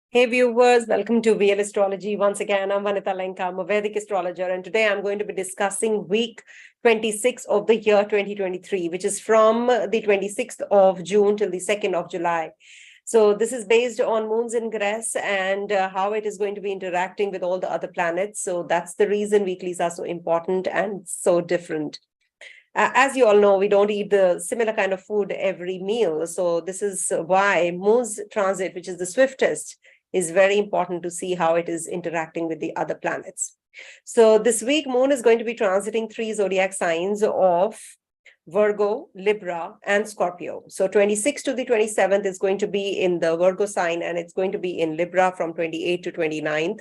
Hey viewers, welcome to VL Astrology. Once again, I'm Vanita Lenka. I'm a Vedic astrologer, and today I'm going to be discussing week 26 of the year 2023, which is from the 26th of June till the 2nd of July. So this is based on moon's ingress and how it is going to be interacting with all the other planets. So that's the reason weeklies are so important and so different. As you all know, we don't eat the similar kind of food every meal. So this is why moon's transit, which is the swiftest, is very important to see how it is interacting with the other planets. So this week, moon is going to be transiting 3 zodiac signs of Virgo, Libra, and Scorpio. So 26th to the 27th is going to be in the Virgo sign, and it's going to be in Libra from 28th to 29th.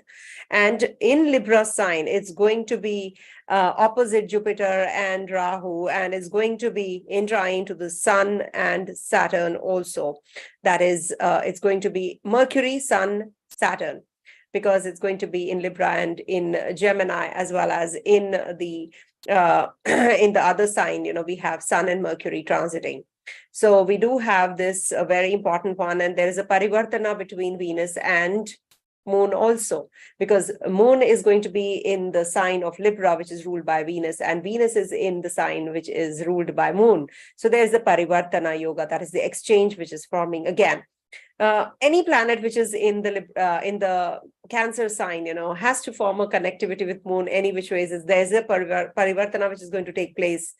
And in Libra sign, it's going to be opposite Jupiter and Rahu, and it's going to be in trine to the Sun and Saturn also. That is, it's going to be Mercury, Sun, Saturn, because it's going to be in Libra and in Gemini, as well as in the other sign, we have Sun and Mercury transiting. So we do have this very important one, and there is a Parivartana between Venus and Moon also, because Moon is going to be in the sign of Libra, which is ruled by Venus, and Venus is in the sign which is ruled by Moon. So there's the Parivartana yoga, that is the exchange which is forming again. Any planet which is in the Cancer sign, has to form a connectivity with Moon any which ways. There's a Parivartana which is going to take place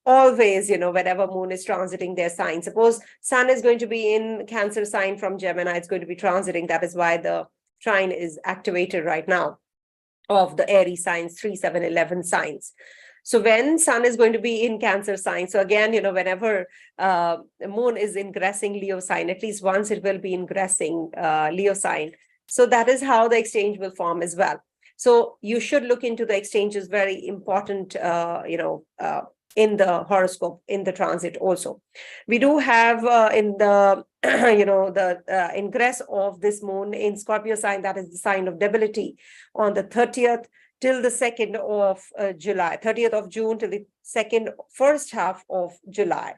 always, whenever Moon is transiting their sign. Suppose Sun is going to be in Cancer sign from Gemini, it's going to be transiting. That is why the trine is activated right now of the Aries signs, 3, 7, 11 signs. So when Sun is going to be in Cancer sign, so again, whenever Moon is ingressing Leo sign, at least once it will be ingressing Leo sign. So that is how the exchange will form as well. So you should look into the exchanges, very important, in the horoscope, in the transit also. We do have in the, the ingress of this Moon in Scorpio sign, that is the sign of debility, on the 30th till the 2nd of July, 30th of June till the first half of July.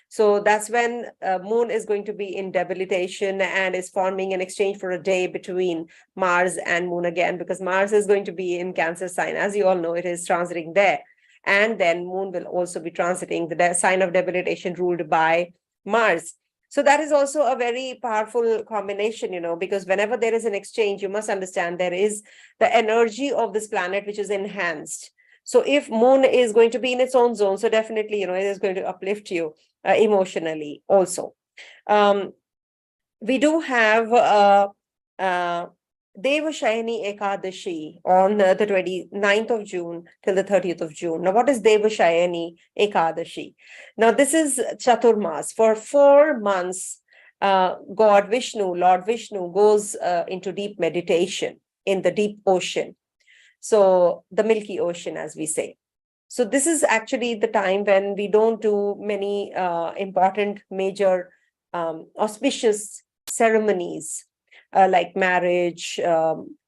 So that's when Moon is going to be in debilitation and is forming an exchange for a day between Mars and Moon again, because Mars is going to be in Cancer sign. As you all know, it is transiting there. And then Moon will also be transiting the sign of debilitation ruled by Mars. So that is also a very powerful combination, because whenever there is an exchange, you must understand there is the energy of this planet which is enhanced. So if Moon is going to be in its own zone, so definitely, it is going to uplift you emotionally also. We do have Devshayani Ekadashi on the 29th of June till the 30th of June. Now, what is Devshayani Ekadashi? Now, this is Chaturmas. For 4 months, Lord Vishnu goes into deep meditation in the deep ocean. So the Milky Ocean, as we say. So this is actually the time when we don't do many important, major, auspicious ceremonies, like marriage,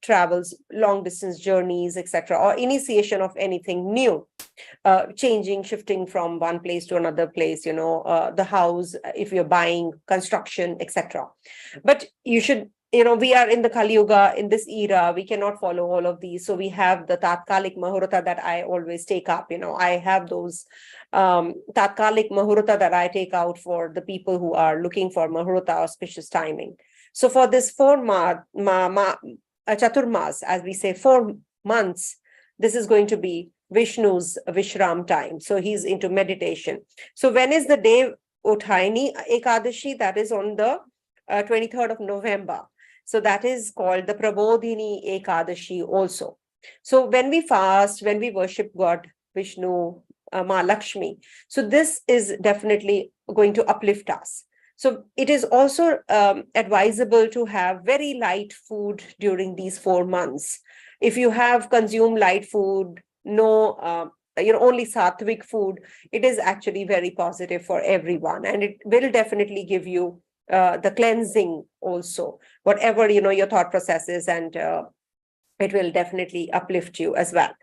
travels, long distance journeys, etc., or initiation of anything new, shifting from one place to another place, the house, if you're buying, construction, etc. But you should, we are in the Kali Yuga, in this era, we cannot follow all of these. So we have the Tatkalik Muhurta that I always take up. I have those Tatkalik Muhurta that I take out for the people who are looking for Muhurta auspicious timing. So for this Chaturmas, as we say, 4 months, this is going to be Vishnu's Vishram time. So he's into meditation. So when is the Devshayani Ekadashi? That is on the 23rd of November. So that is called the Prabodhini Ekadashi also. So when we fast, when we worship God, Vishnu, Ma Lakshmi, so this is definitely going to uplift us. So it is also advisable to have very light food during these 4 months. If you have consumed light food, only sattvic food, it is actually very positive for everyone. And it will definitely give you the cleansing also, whatever, your thought processes, and it will definitely uplift you as well.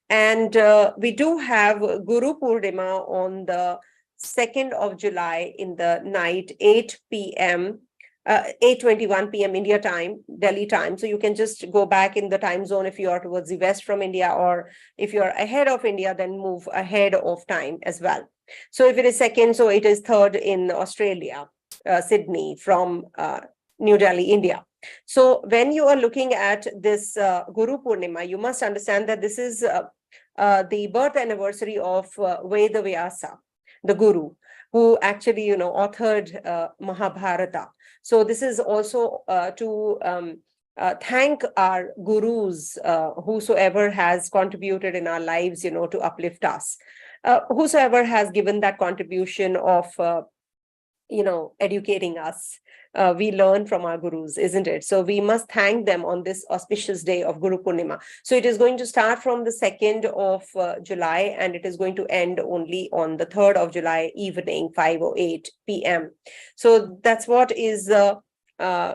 And we do have Guru Purnima on the 2nd of July in the night, 8 p.m. 8:21 p.m. India time, Delhi time. So you can just go back in the time zone if you are towards the west from India, or if you're ahead of India, then move ahead of time as well. So if it is second, so it is third in Australia, Sydney from New Delhi, India. So when you are looking at this Guru Purnima, you must understand that this is the birth anniversary of Veda Vyasa, the Guru, who actually, authored Mahabharata. So this is also to thank our gurus, whosoever has contributed in our lives, to uplift us, whosoever has given that contribution of, educating us. We learn from our gurus, isn't it? So we must thank them on this auspicious day of Guru Purnima. So it is going to start from the 2nd of July, and it is going to end only on the 3rd of July evening, 5:08 p.m. So that's what is the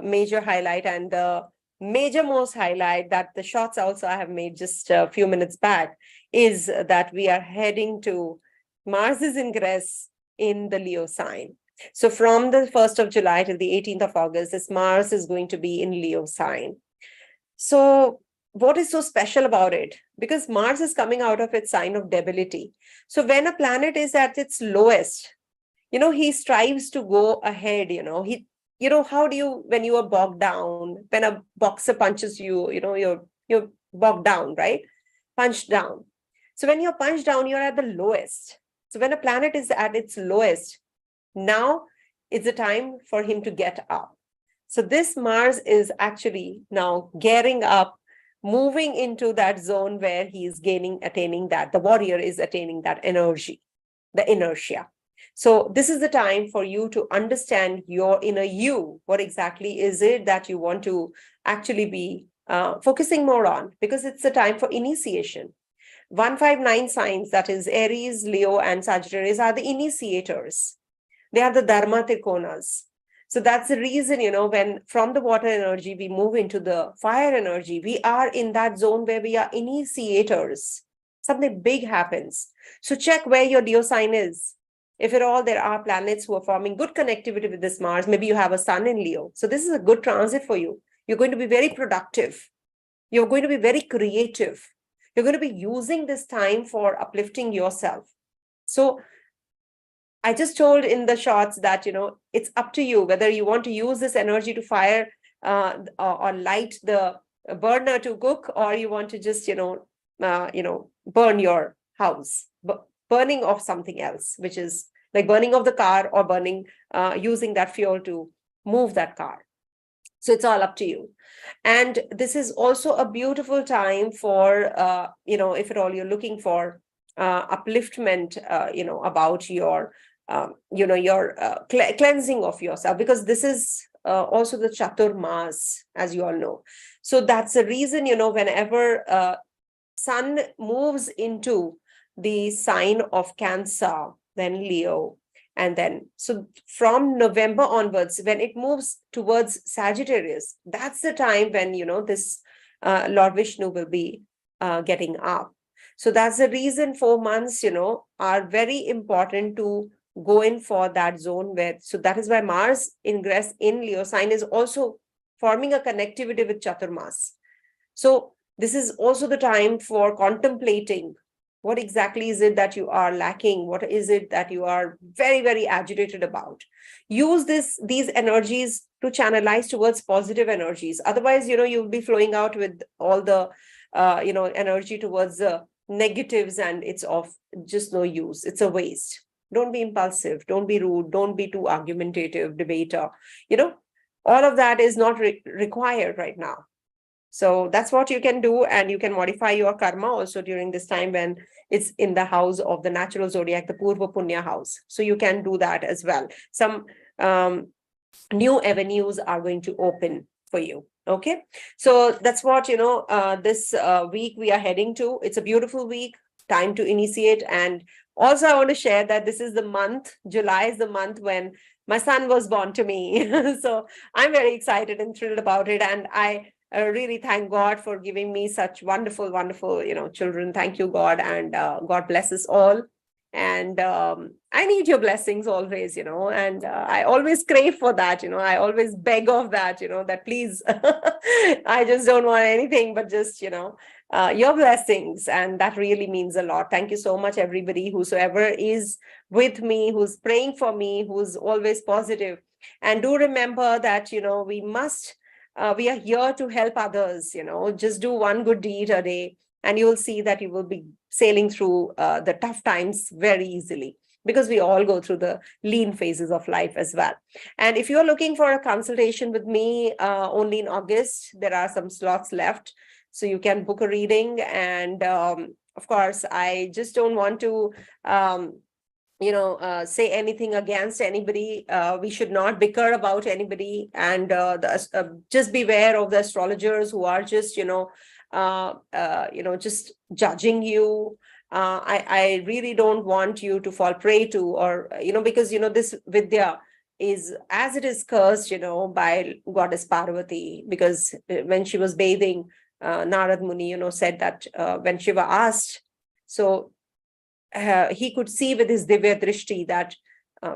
major highlight, and the major most highlight that the shots also I have made just a few minutes back is that we are heading to Mars's ingress in the Leo sign. So from the 1st of July till the 18th of August, this Mars is going to be in Leo sign. So what is so special about it? Because Mars is coming out of its sign of debility. So when a planet is at its lowest, he strives to go ahead, how do you, when you are bogged down, when a boxer punches you, you're bogged down, right? Punched down. So when you're punched down, you're at the lowest. So when a planet is at its lowest, now it's the time for him to get up. So this Mars is actually now gearing up, moving into that zone where he is attaining that, the warrior is attaining that energy, the inertia. So this is the time for you to understand your inner you. What exactly is it that you want to actually be focusing more on? Because it's a time for initiation. 159 signs, that is Aries, Leo, and Sagittarius, are the initiators. They are the Dharma Trikonas. So that's the reason, when from the water energy, we move into the fire energy, we are in that zone where we are initiators. Something big happens. So check where your Leo sign is. If at all there are planets who are forming good connectivity with this Mars, maybe you have a sun in Leo. So this is a good transit for you. You're going to be very productive. You're going to be very creative. You're going to be using this time for uplifting yourself. So I just told in the shots that, it's up to you whether you want to use this energy to fire or light the burner to cook, or you want to just, burn your house, burning of something else, which is like burning of the car, or burning, using that fuel to move that car. So it's all up to you. And this is also a beautiful time for, if at all you're looking for upliftment, about your, cleansing of yourself, because this is also the Chaturmas, as you all know. So that's the reason, whenever Sun moves into the sign of Cancer, then Leo, and then, so from November onwards, when it moves towards Sagittarius, that's the time when, this Lord Vishnu will be getting up. So that's the reason 4 months, are very important to go in for that zone where, so that is why Mars ingress in Leo sign is also forming a connectivity with Chaturmas. So this is also the time for contemplating what exactly is it that you are lacking? What is it that you are very, very agitated about? Use these energies to channelize towards positive energies. Otherwise, you'll be flowing out with all the, energy towards the negatives, and it's of just no use. It's a waste. Don't be impulsive. Don't be rude. Don't be too argumentative, debater. All of that is not required right now. So that's what you can do, and you can modify your karma also during this time when it's in the house of the natural zodiac, the Purva Punya house. So you can do that as well. Some new avenues are going to open for you. Okay, so that's what, this week we are heading to. It's a beautiful week, time to initiate. And also I want to share that this is the month, July is the month when my son was born to me. So I'm very excited and thrilled about it. And I really thank God for giving me such wonderful, wonderful, children. Thank you, God. And God bless us all. And I need your blessings always, and I always crave for that, I always beg of that, that please, I just don't want anything but just, your blessings. And that really means a lot. Thank you so much, everybody, whosoever is with me, who's praying for me, who's always positive. And do remember that, we are here to help others, just do one good deed a day, and you will see that you will be sailing through the tough times very easily, because we all go through the lean phases of life as well. And if you're looking for a consultation with me only in August, there are some slots left. So you can book a reading. And of course, I just don't want to say anything against anybody. We should not bicker about anybody. And just beware of the astrologers who are just, just judging you. I really don't want you to fall prey to, or, because, this Vidya is, as it is cursed, by goddess Parvati, because when she was bathing, Narad Muni, said that when Shiva asked, so he could see with his Divya Drishti that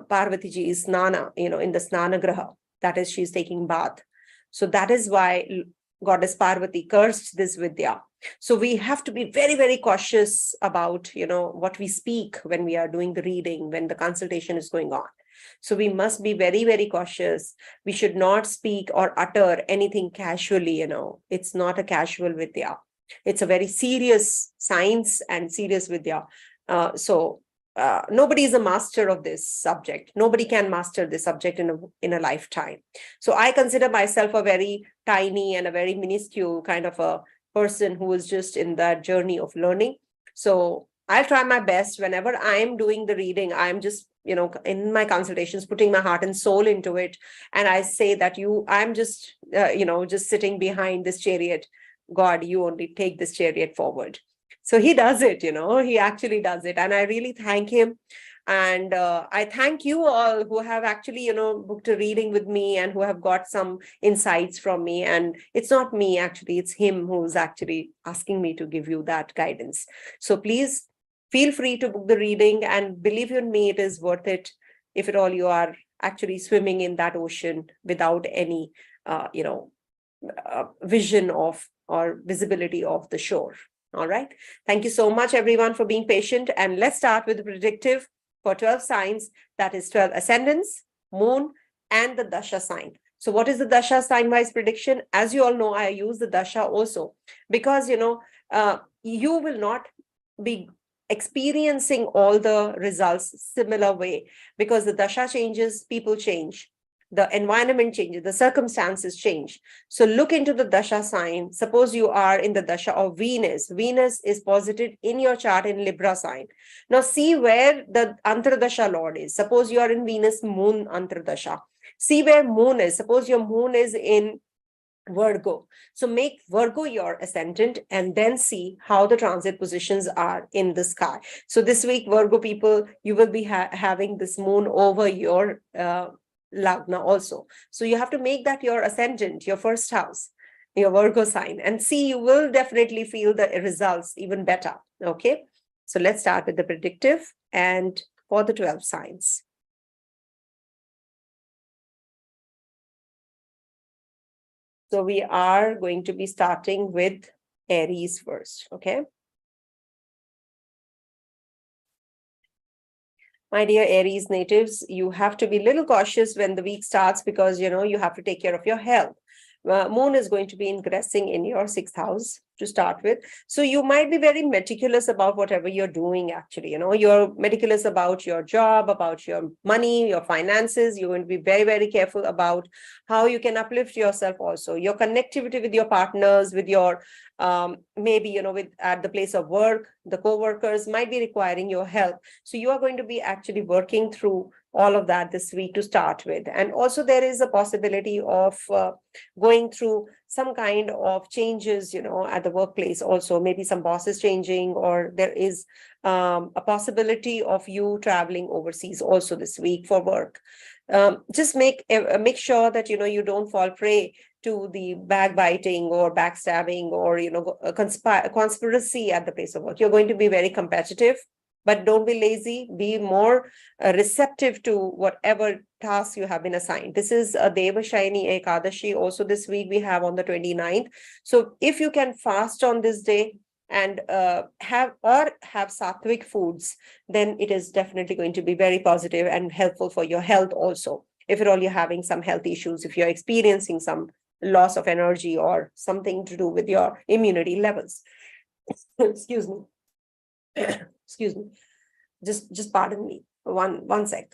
Parvati ji is Snana, in the Snana Graha, that is, she's taking bath. So that is why goddess Parvati cursed this Vidya. So we have to be very, very cautious about, what we speak when we are doing the reading, when the consultation is going on. So we must be very, very cautious. We should not speak or utter anything casually, It's not a casual Vidya. It's a very serious science and serious Vidya. Nobody is a master of this subject. Nobody can master this subject in a lifetime. So I consider myself a very tiny and a very minuscule kind of a person who is just in that journey of learning. So I'll try my best. Whenever I'm doing the reading, I'm just, in my consultations, putting my heart and soul into it. And I say that I'm just, just sitting behind this chariot. God, you only take this chariot forward. So he does it, he actually does it. And I really thank him. And I thank you all who have actually, booked a reading with me and who have got some insights from me. And it's not me, actually, it's him who's actually asking me to give you that guidance. So please feel free to book the reading, and believe in me, it is worth it. If at all you are actually swimming in that ocean without any, vision of or visibility of the shore. All right. Thank you so much, everyone, for being patient. And let's start with the predictive for 12 signs. That is 12 ascendants, moon, and the Dasha sign. So what is the Dasha sign-wise prediction? As you all know, I use the Dasha also because, you will not be experiencing all the results similar way, because the Dasha changes, people change. The environment changes, the circumstances change. So look into the Dasha sign. Suppose you are in the Dasha of Venus. Venus is posited in your chart in Libra sign. Now see where the Antardasha Lord is. Suppose you are in Venus Moon Antardasha. See where Moon is. Suppose your Moon is in Virgo. So make Virgo your ascendant and then see how the transit positions are in the sky. So this week, Virgo people, you will be having this Moon over your Lagna also. So you have to make that your ascendant, your first house, your Virgo sign, and see, you will definitely feel the results even better. Okay. So let's start with the predictive and for the 12 signs. So we are going to be starting with Aries first. Okay. My dear Aries natives, you have to be a little cautious when the week starts, because, you have to take care of your health. Moon is going to be ingressing in your 6th house to start with. So you might be very meticulous about whatever you're doing, actually. You're meticulous about your job, about your money, your finances. You're going to be very, very careful about how you can uplift yourself also. Your connectivity with your partners, with your maybe, with at the place of work, the co-workers might be requiring your help. So you are going to be actually working through all of that this week to start with. And also there is a possibility of going through some kind of changes, at the workplace also, maybe some bosses changing, or there is a possibility of you traveling overseas also this week for work. Just make sure that, you don't fall prey to the backbiting or backstabbing or, a conspiracy at the place of work. You're going to be very competitive. but don't be lazy. Be more receptive to whatever task you have been assigned. This is a Devshayani Ekadashi. Also this week we have on the 29th. So if you can fast on this day and have sattvic foods, then it is definitely going to be very positive and helpful for your health also. If at all you're having some health issues, if you're experiencing some loss of energy or something to do with your immunity levels. Excuse me. Excuse me. Just pardon me. One sec.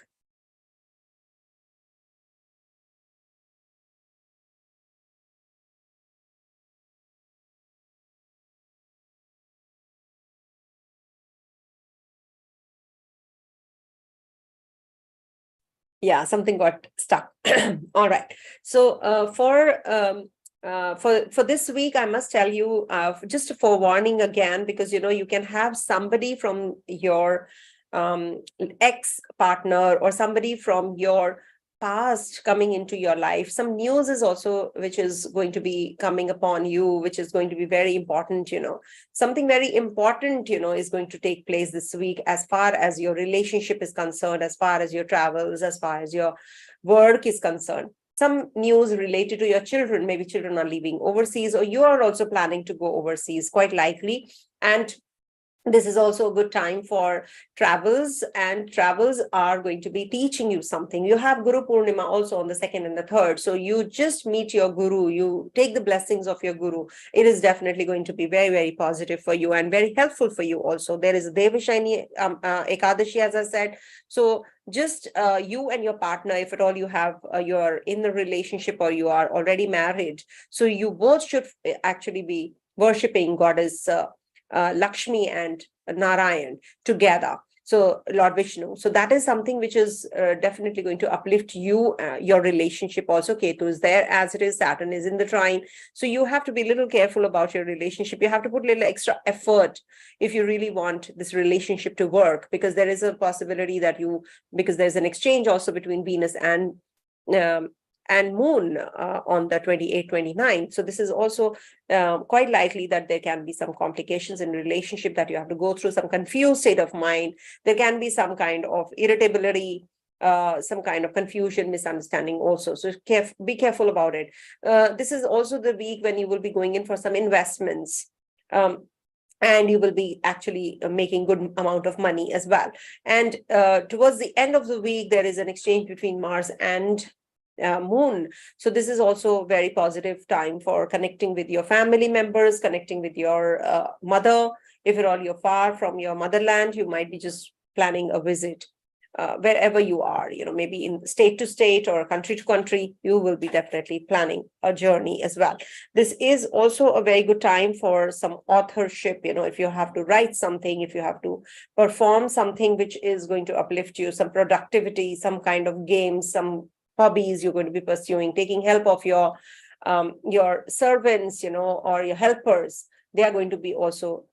Yeah, something got stuck. All right. So for this week, I must tell you, just a forewarning again, because you can have somebody from your ex partner or somebody from your past coming into your life. Some news is also which is going to be coming upon you, which is going to be very important. Something very important is going to take place this week as far as your relationship is concerned, as far as your travels, as far as your work is concerned. Some news related to your children. Maybe children are leaving overseas, or you are also planning to go overseas, quite likely. And this is also a good time for travels, and travels are going to be teaching you something. You have Guru Purnima also on the 2nd and the 3rd. So you just meet your guru, you take the blessings of your guru. It is definitely going to be very, very positive for you and very helpful for you also. There is a Devshayani Ekadashi, as I said. So just you and your partner, if at all you're in the relationship or you are already married, so you both should actually be worshipping Goddess Lakshmi and Narayan together. So Lord Vishnu. So that is something which is definitely going to uplift you, your relationship also. Ketu is there as it is. Saturn is in the trine. So you have to be a little careful about your relationship. You have to put a little extra effort if you really want this relationship to work, because there is a possibility that because there's an exchange also between Venus and Moon on the 28th, 29th. So this is also quite likely that there can be some complications in relationship, that you have to go through some confused state of mind. There can be some kind of irritability, some kind of confusion, misunderstanding also. So be careful about it. This is also the week when you will be going in for some investments. And you will be actually making good amount of money as well. And towards the end of the week, there is an exchange between Mars and Moon. So this is also a very positive time for connecting with your family members, connecting with your mother. If at all you're far from your motherland, you might be just planning a visit wherever you are, maybe in state to state or country to country. You will be definitely planning a journey as well. This is also a very good time for some authorship. If you have to write something, if you have to perform something which is going to uplift you, some productivity, some kind of games, some hobbies you're going to be pursuing, taking help of your servants, or your helpers. They are going to be also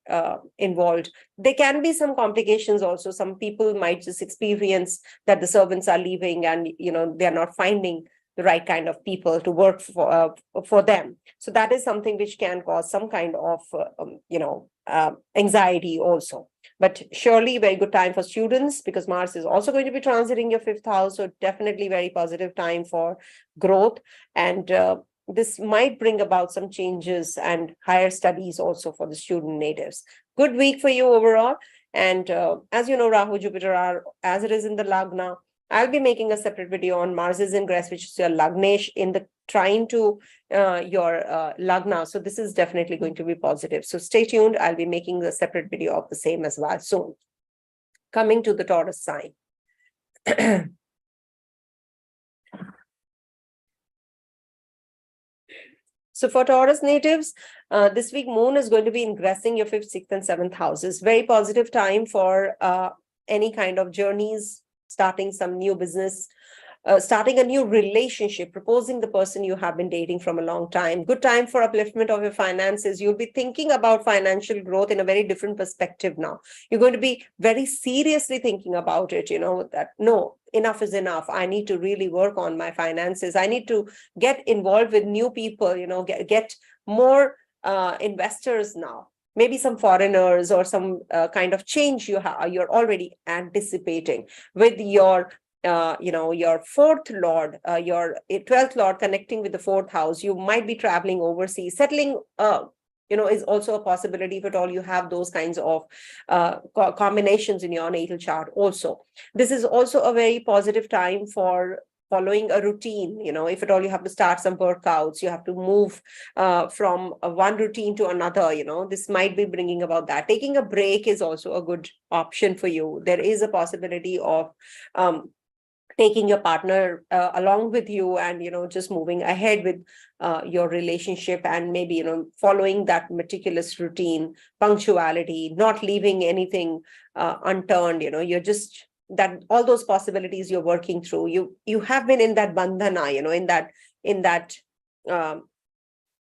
involved. There can be some complications also. Some people might just experience that the servants are leaving and, they are not finding the right kind of people to work for them. So that is something which can cause some kind of, anxiety also. But surely very good time for students, because Mars is also going to be transiting your 5th house. So definitely very positive time for growth. And this might bring about some changes and higher studies also for the student natives. Good week for you overall. And as you know, Rahu, Jupiter are as it is in the Lagna. I'll be making a separate video on Mars's ingress, which is your Lagnesh in the trine to your Lagna. So this is definitely going to be positive. So stay tuned. I'll be making a separate video of the same as well soon. Coming to the Taurus sign. So for Taurus natives, this week Moon is going to be ingressing your 5th, 6th, and 7th houses. Very positive time for any kind of journeys, starting some new business, starting a new relationship, proposing the person you have been dating from a long time. Good time for upliftment of your finances. You'll be thinking about financial growth in a very different perspective now. You're going to be very seriously thinking about it, that no, enough is enough. I need to really work on my finances. I need to get involved with new people, get more investors now. maybe some foreigners or some kind of change you're already anticipating with your your fourth lord, your 12th lord connecting with the fourth house. You might be traveling overseas, settling is also a possibility if at all you have those kinds of combinations in your natal chart also. This is also a very positive time for following a routine. If at all you have to start some workouts, you have to move from one routine to another, this might be bringing about that. Taking a break is also a good option for you. There is a possibility of taking your partner along with you and just moving ahead with your relationship, and maybe following that meticulous routine, punctuality, not leaving anything unturned. You're just that all those possibilities you're working through. You have been in that bandhana, in that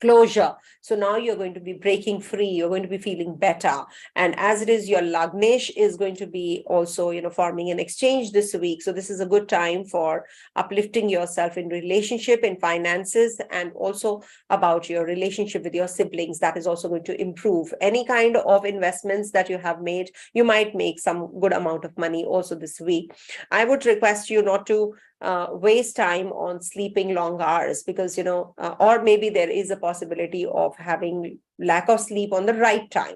closure. So now you're going to be breaking free, you're going to be feeling better. And as it is, your Lagnesh is going to be also, forming an exchange this week. So this is a good time for uplifting yourself in relationship, in finances, and also about your relationship with your siblings. That is also going to improve. Any kind of investments that you have made, you might make some good amount of money also this week. I would request you not to waste time on sleeping long hours, because or maybe there is a possibility of having lack of sleep on the right time.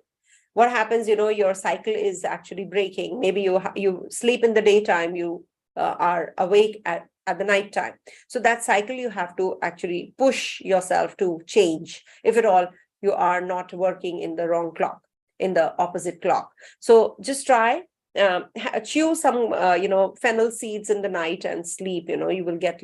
What happens, your cycle is actually breaking. Maybe you sleep in the daytime, you are awake at the night time. So that cycle you have to actually push yourself to change, if at all you are not working in the wrong clock, in the opposite clock. So just try chew some fennel seeds in the night and sleep. You will get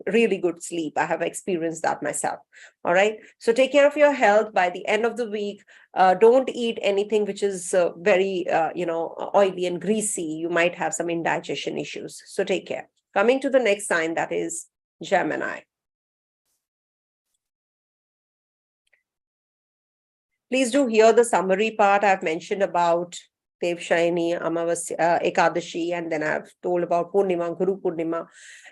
really good sleep. I have experienced that myself. All right, so take care of your health. By the end of the week, don't eat anything which is very oily and greasy. You might have some indigestion issues, so take care. Coming to the next sign, that is Gemini. Please do hear the summary part. I've mentioned about Devshayani Ekadashi, and then I've told about Purnima, Guru Purnima,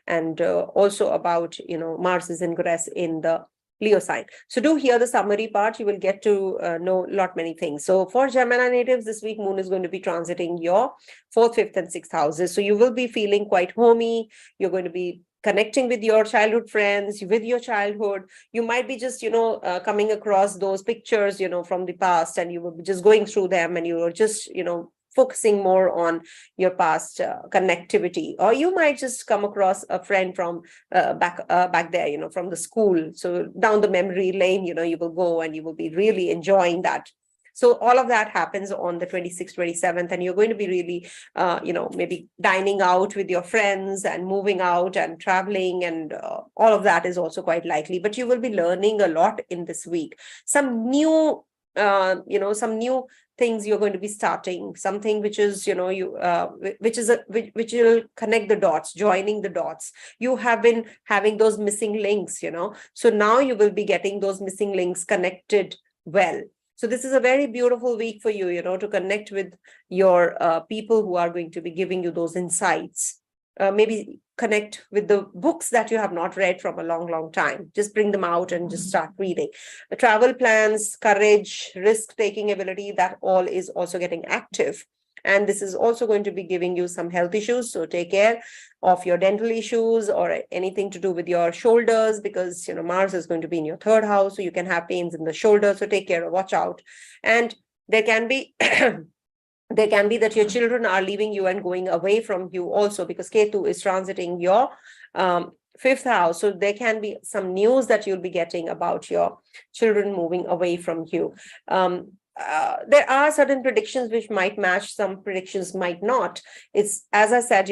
and also about Mars's ingress in the Leo sign. So do hear the summary part. You will get to know many things. So for Gemini natives, this week Moon is going to be transiting your 4th, 5th, and 6th houses. So you will be feeling quite homey. You're going to be connecting with your childhood friends, with your childhood. You might be just, coming across those pictures, from the past, and you will be just going through them, and you will just, focusing more on your past connectivity. Or you might just come across a friend from back there, from the school. So down the memory lane, you will go and you will be really enjoying that. So all of that happens on the 26th, 27th, and you're going to be really, maybe dining out with your friends and moving out and traveling, and all of that is also quite likely. But you will be learning a lot in this week. Some new, some new things you're going to be starting, something which is, which will connect the dots, joining the dots. You have been having those missing links, so now you will be getting those missing links connected well. So this is a very beautiful week for you, to connect with your people who are going to be giving you those insights. Maybe connect with the books that you have not read from a long time. Just bring them out and just start reading. The travel plans, courage, risk-taking ability, that all is also getting active. And this is also going to be giving you some health issues. So take care of your dental issues or anything to do with your shoulders, because, Mars is going to be in your 3rd house. So you can have pains in the shoulder. So take care, watch out. And there can be, there can be that your children are leaving you and going away from you also, because Ketu is transiting your 5th house. So there can be some news that you'll be getting about your children moving away from you. There are certain predictions which might match, some predictions might not. It's, as I said,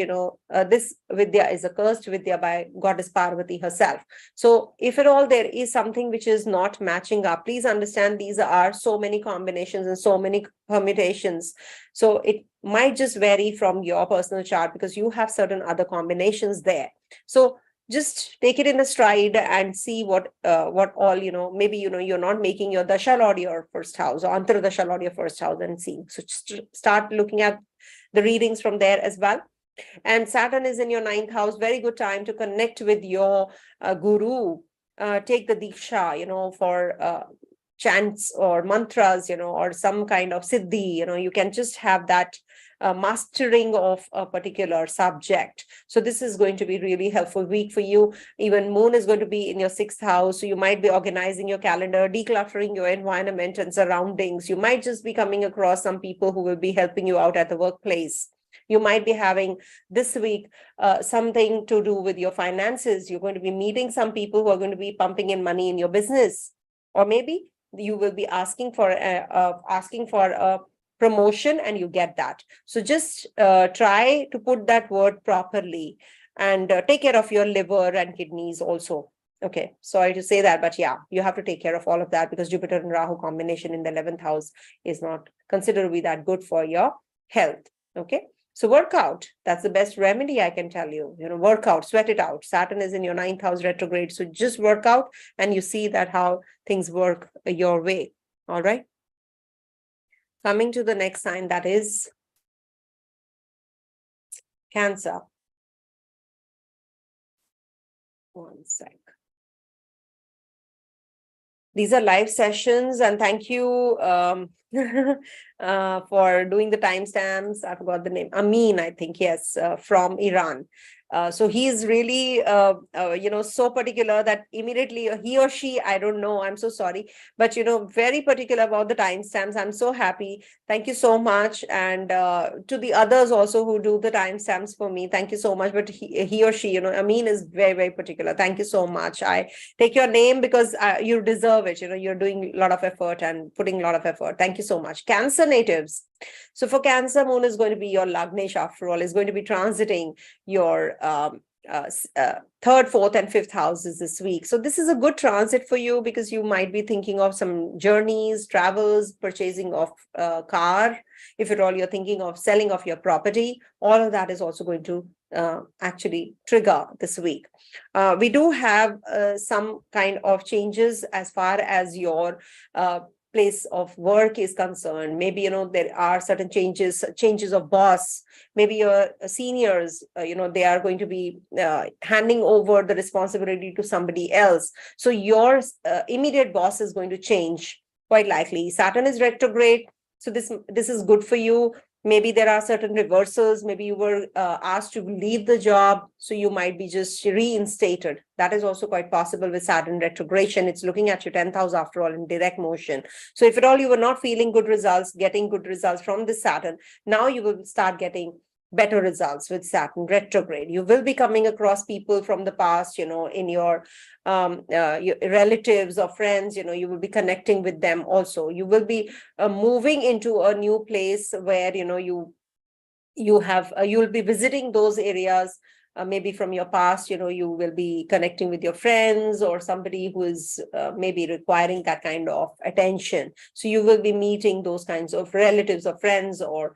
this Vidya is a cursed Vidya by Goddess Parvati herself. So if at all there is something which is not matching up, please understand these are so many combinations and so many permutations. So it might just vary from your personal chart, because you have certain other combinations there. So just take it in a stride and see what all, maybe, you're not making your Dasha Lord your 1st house, or Antara Dasha Lord your 1st house, and seeing. So just start looking at the readings from there as well. And Saturn is in your 9th house. Very good time to connect with your guru. Take the Diksha, for chants or mantras, or some kind of siddhi, you can just have that mastering of a particular subject. So this is going to be really helpful week for you. Even moon is going to be in your 6th house. So you might be organizing your calendar, decluttering your environment and surroundings. You might just be coming across some people who will be helping you out at the workplace. You might be having this week something to do with your finances. You're going to be meeting some people who are going to be pumping in money in your business. Or maybe you will be asking for a promotion and you get that. So just try to put that word properly and take care of your liver and kidneys also. Okay, sorry to say that, but yeah, you have to take care of all of that because Jupiter and Rahu combination in the 11th house is not considered to be that good for your health. Okay, so work out. That's the best remedy I can tell you. Work out, sweat it out. Saturn is in your 9th house retrograde. So just work out and you see that how things work your way. All right. Coming to the next sign, that is Cancer. One sec. These are live sessions, and thank you for doing the timestamps. I forgot the name. Amin, I think, yes, from Iran. So he is really, so particular that immediately he or she, I don't know, I'm so sorry, but, very particular about the timestamps. I'm so happy. Thank you so much. And to the others also who do the timestamps for me, thank you so much. But he or she, Amin is very, very particular. Thank you so much. I take your name because you deserve it. You're doing a lot of effort and putting a lot of effort. Thank you so much. Cancer natives. So for Cancer, moon is going to be your Lagnesh after all, is going to be transiting your 3rd, 4th, and 5th houses this week. So this is a good transit for you because you might be thinking of some journeys, travels, purchasing of a car. If at all you're thinking of selling off your property, all of that is also going to actually trigger this week. We do have some kind of changes as far as your place of work is concerned. Maybe, there are certain changes of boss. Maybe your seniors, they are going to be handing over the responsibility to somebody else. So your immediate boss is going to change quite likely. Saturn is retrograde. So this is good for you. Maybe there are certain reversals. Maybe you were asked to leave the job, so you might be just reinstated. That is also quite possible with Saturn retrogression. It's looking at your 10th house after all in direct motion. So if at all you were not feeling good results, getting good results from the Saturn, now you will start getting better results with Saturn retrograde. You will be coming across people from the past, in your relatives or friends, you will be connecting with them also. You will be moving into a new place where, you'll be visiting those areas. Maybe from your past, you will be connecting with your friends or somebody who is maybe requiring that kind of attention. So you will be meeting those kinds of relatives or friends or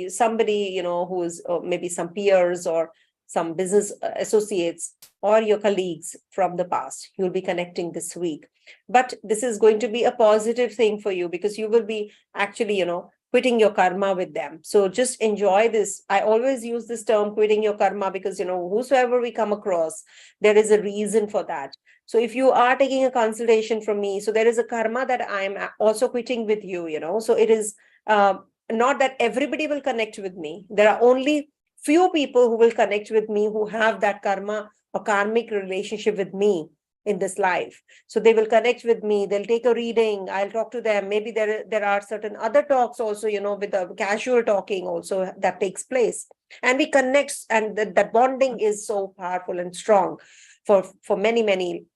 somebody, who is maybe some peers or some business associates or your colleagues from the past. You'll be connecting this week. But this is going to be a positive thing for you because you will be actually, quitting your karma with them. So just enjoy this. I always use this term, quitting your karma, because, whosoever we come across, there is a reason for that. So if you are taking a consultation from me, so there is a karma that I'm also quitting with you, So it is not that everybody will connect with me. There are only few people who will connect with me who have that karma or karmic relationship with me in this life. So they will connect with me, they'll take a reading, I'll talk to them. Maybe there are certain other talks also, with the casual talking also that takes place. And we connect, and that bonding is so powerful and strong for many, many,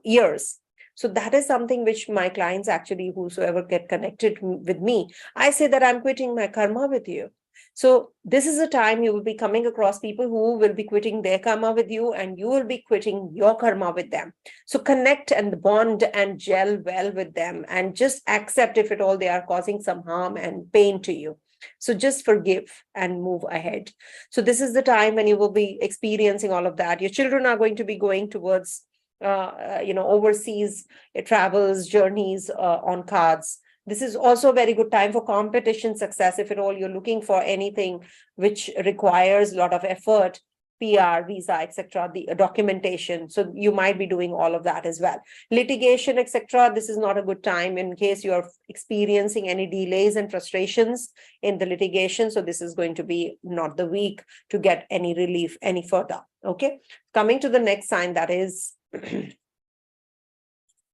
years. So that is something which my clients actually, whosoever get connected with me, I say that I'm quitting my karma with you. So this is a time you will be coming across people who will be quitting their karma with you, and you will be quitting your karma with them. So connect and bond and gel well with them, and just accept if at all they are causing some harm and pain to you. So just forgive and move ahead. So this is the time when you will be experiencing all of that. Your children are going to be going towards overseas travels, journeys on cards. This is also a very good time for competition success. If at all you're looking for anything which requires a lot of effort, PR, visa, etc., the documentation. So you might be doing all of that as well. Litigation, etc. This is not a good time in case you are experiencing any delays and frustrations in the litigation. So this is going to be not the week to get any relief any further. Okay. Coming to the next sign, that is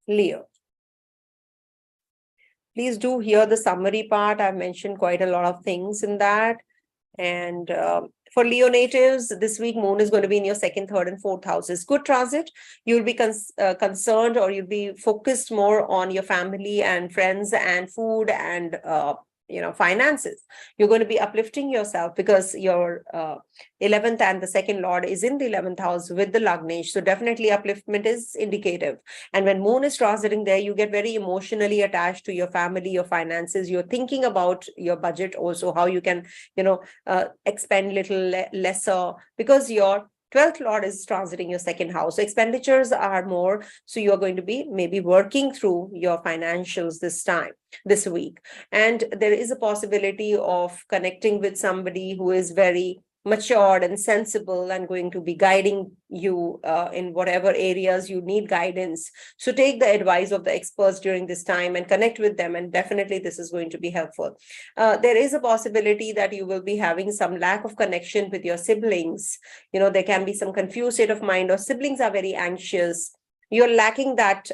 Leo. Please do hear the summary part. I've mentioned quite a lot of things in that. And for Leo natives, this week moon is going to be in your second, third, and fourth houses. Good transit. You'll be concerned, or you'll be focused more on your family and friends and food and finances. You're going to be uplifting yourself because your 11th and the second lord is in the 11th house with the Lagnesh. So definitely upliftment is indicative. And when moon is transiting there, you get very emotionally attached to your family, your finances. You're thinking about your budget also, how you can, expend little lesser, because your 12th lord is transiting your second house. So expenditures are more. So you're going to be maybe working through your financials this week. And there is a possibility of connecting with somebody who is very matured and sensible and going to be guiding you in whatever areas you need guidance. So take the advice of the experts during this time and connect with them. And definitely this is going to be helpful. There is a possibility that you will be having some lack of connection with your siblings. There can be some confused state of mind, or siblings are very anxious. You're lacking that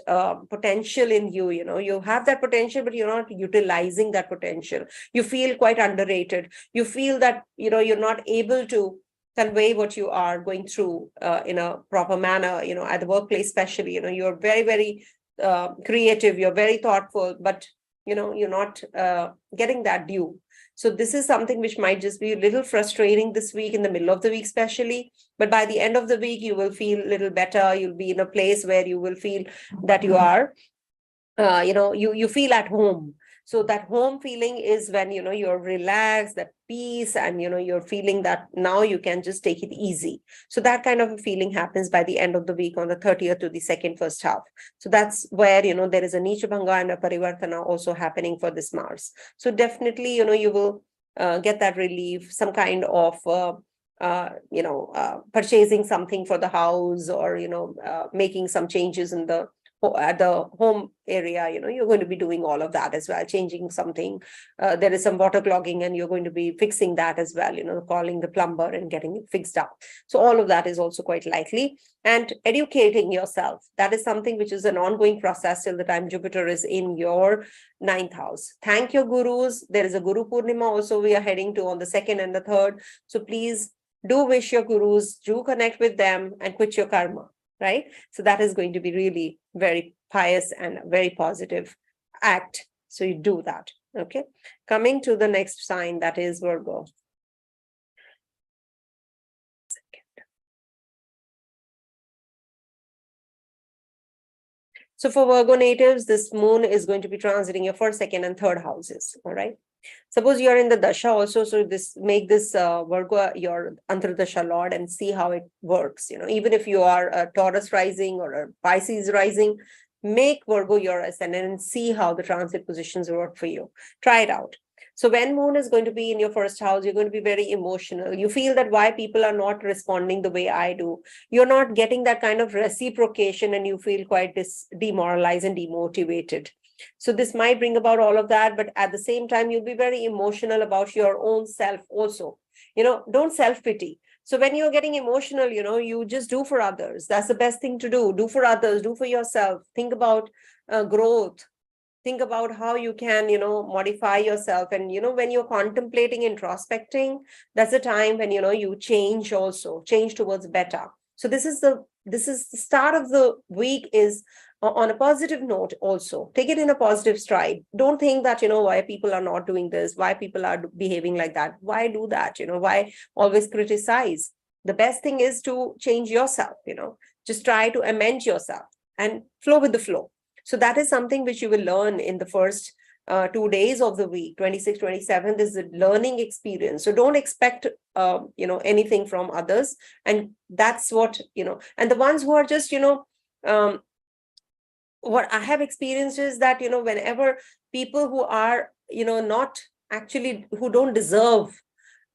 potential in you. You have that potential, but you're not utilizing that potential. You feel quite underrated. You feel that, you're not able to convey what you are going through in a proper manner, at the workplace, especially, you're very, very creative. You're very thoughtful, but, you're not getting that due. So this is something which might just be a little frustrating this week, in the middle of the week especially. But by the end of the week, you will feel a little better. You'll be in a place where you will feel that you are, you feel at home. So that home feeling is when, you're relaxed, that peace, and, you're feeling that now you can just take it easy. So that kind of a feeling happens by the end of the week on the 30th to the first half. So that's where, there is a Nicha Bhanga and a Parivartana also happening for this Mars. So definitely, you will get that relief, some kind of purchasing something for the house, or making some changes at the home area. You're going to be doing all of that as well, changing something. There is some water clogging, and you're going to be fixing that as well, calling the plumber and getting it fixed up. So all of that is also quite likely. And educating yourself, that is something which is an ongoing process till the time Jupiter is in your 9th house. Thank your gurus. There is a Guru Purnima also we are heading to on the 2nd and the 3rd. So please do wish your gurus, do connect with them, and quit your karma. Right? So that is going to be really very pious and very positive act. So you do that. Okay. Coming to the next sign, that is Virgo. So for Virgo natives, this moon is going to be transiting your 1st, 2nd, and 3rd houses. All right. Suppose you are in the Dasha also, so make this Virgo your Antardasha Lord and see how it works. Even if you are a Taurus rising or a Pisces rising, make Virgo your Ascendant and see how the transit positions work for you. Try it out. So when moon is going to be in your 1st house, you're going to be very emotional. You feel that why people are not responding the way I do. You're not getting that kind of reciprocation, and you feel quite demoralized and demotivated. So this might bring about all of that, but at the same time, you'll be very emotional about your own self also. Don't self-pity. So when you're getting emotional, you just do for others. That's the best thing to do. Do for others, do for yourself. Think about growth. Think about how you can, modify yourself. And, when you're contemplating, introspecting, that's the time when, you change towards better. So this is the start of the week is on a positive note also. Take it in a positive stride. Don't think that, why people are not doing this, why people are behaving like that. Why do that? Why always criticize? The best thing is to change yourself, just try to amend yourself and flow with the flow. So that is something which you will learn in the first 2 days of the week. 26th, 27th is a learning experience. So don't expect, anything from others. And that's what, and the ones who are just, what I have experienced is that, whenever people who are, not actually, who don't deserve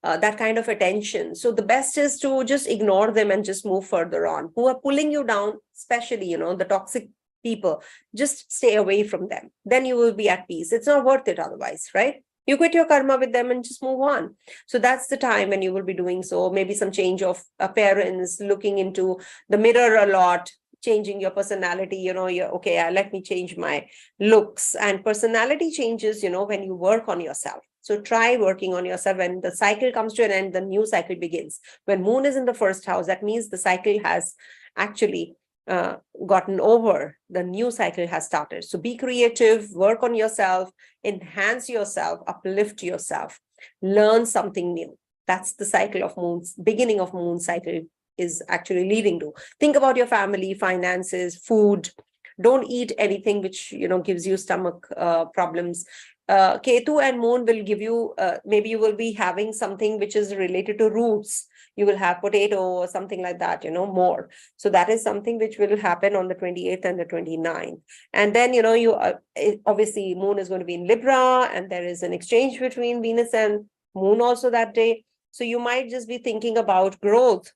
that kind of attention. So the best is to just ignore them and just move further on. Who are pulling you down, especially, the toxic people, just stay away from them. Then you will be at peace. It's not worth it otherwise, right? You quit your karma with them and just move on. So that's the time when you will be doing so. Maybe some change of appearance, looking into the mirror a lot, changing your personality, you're okay, let me change my looks. And personality changes, when you work on yourself. So try working on yourself. When the cycle comes to an end, the new cycle begins. When moon is in the first house, that means the cycle has actually gotten over. The new cycle has started. So be creative, work on yourself, enhance yourself, uplift yourself, learn something new. That's the cycle of moons, beginning of moon cycle is actually leading to. Think about your family, finances, food. Don't eat anything which gives you stomach problems. Ketu and moon will give you, maybe you will be having something which is related to roots. You will have potato or something like that, more. So that is something which will happen on the 28th and the 29th. And then, obviously moon is going to be in Libra, and there is an exchange between Venus and moon also that day. So you might just be thinking about growth,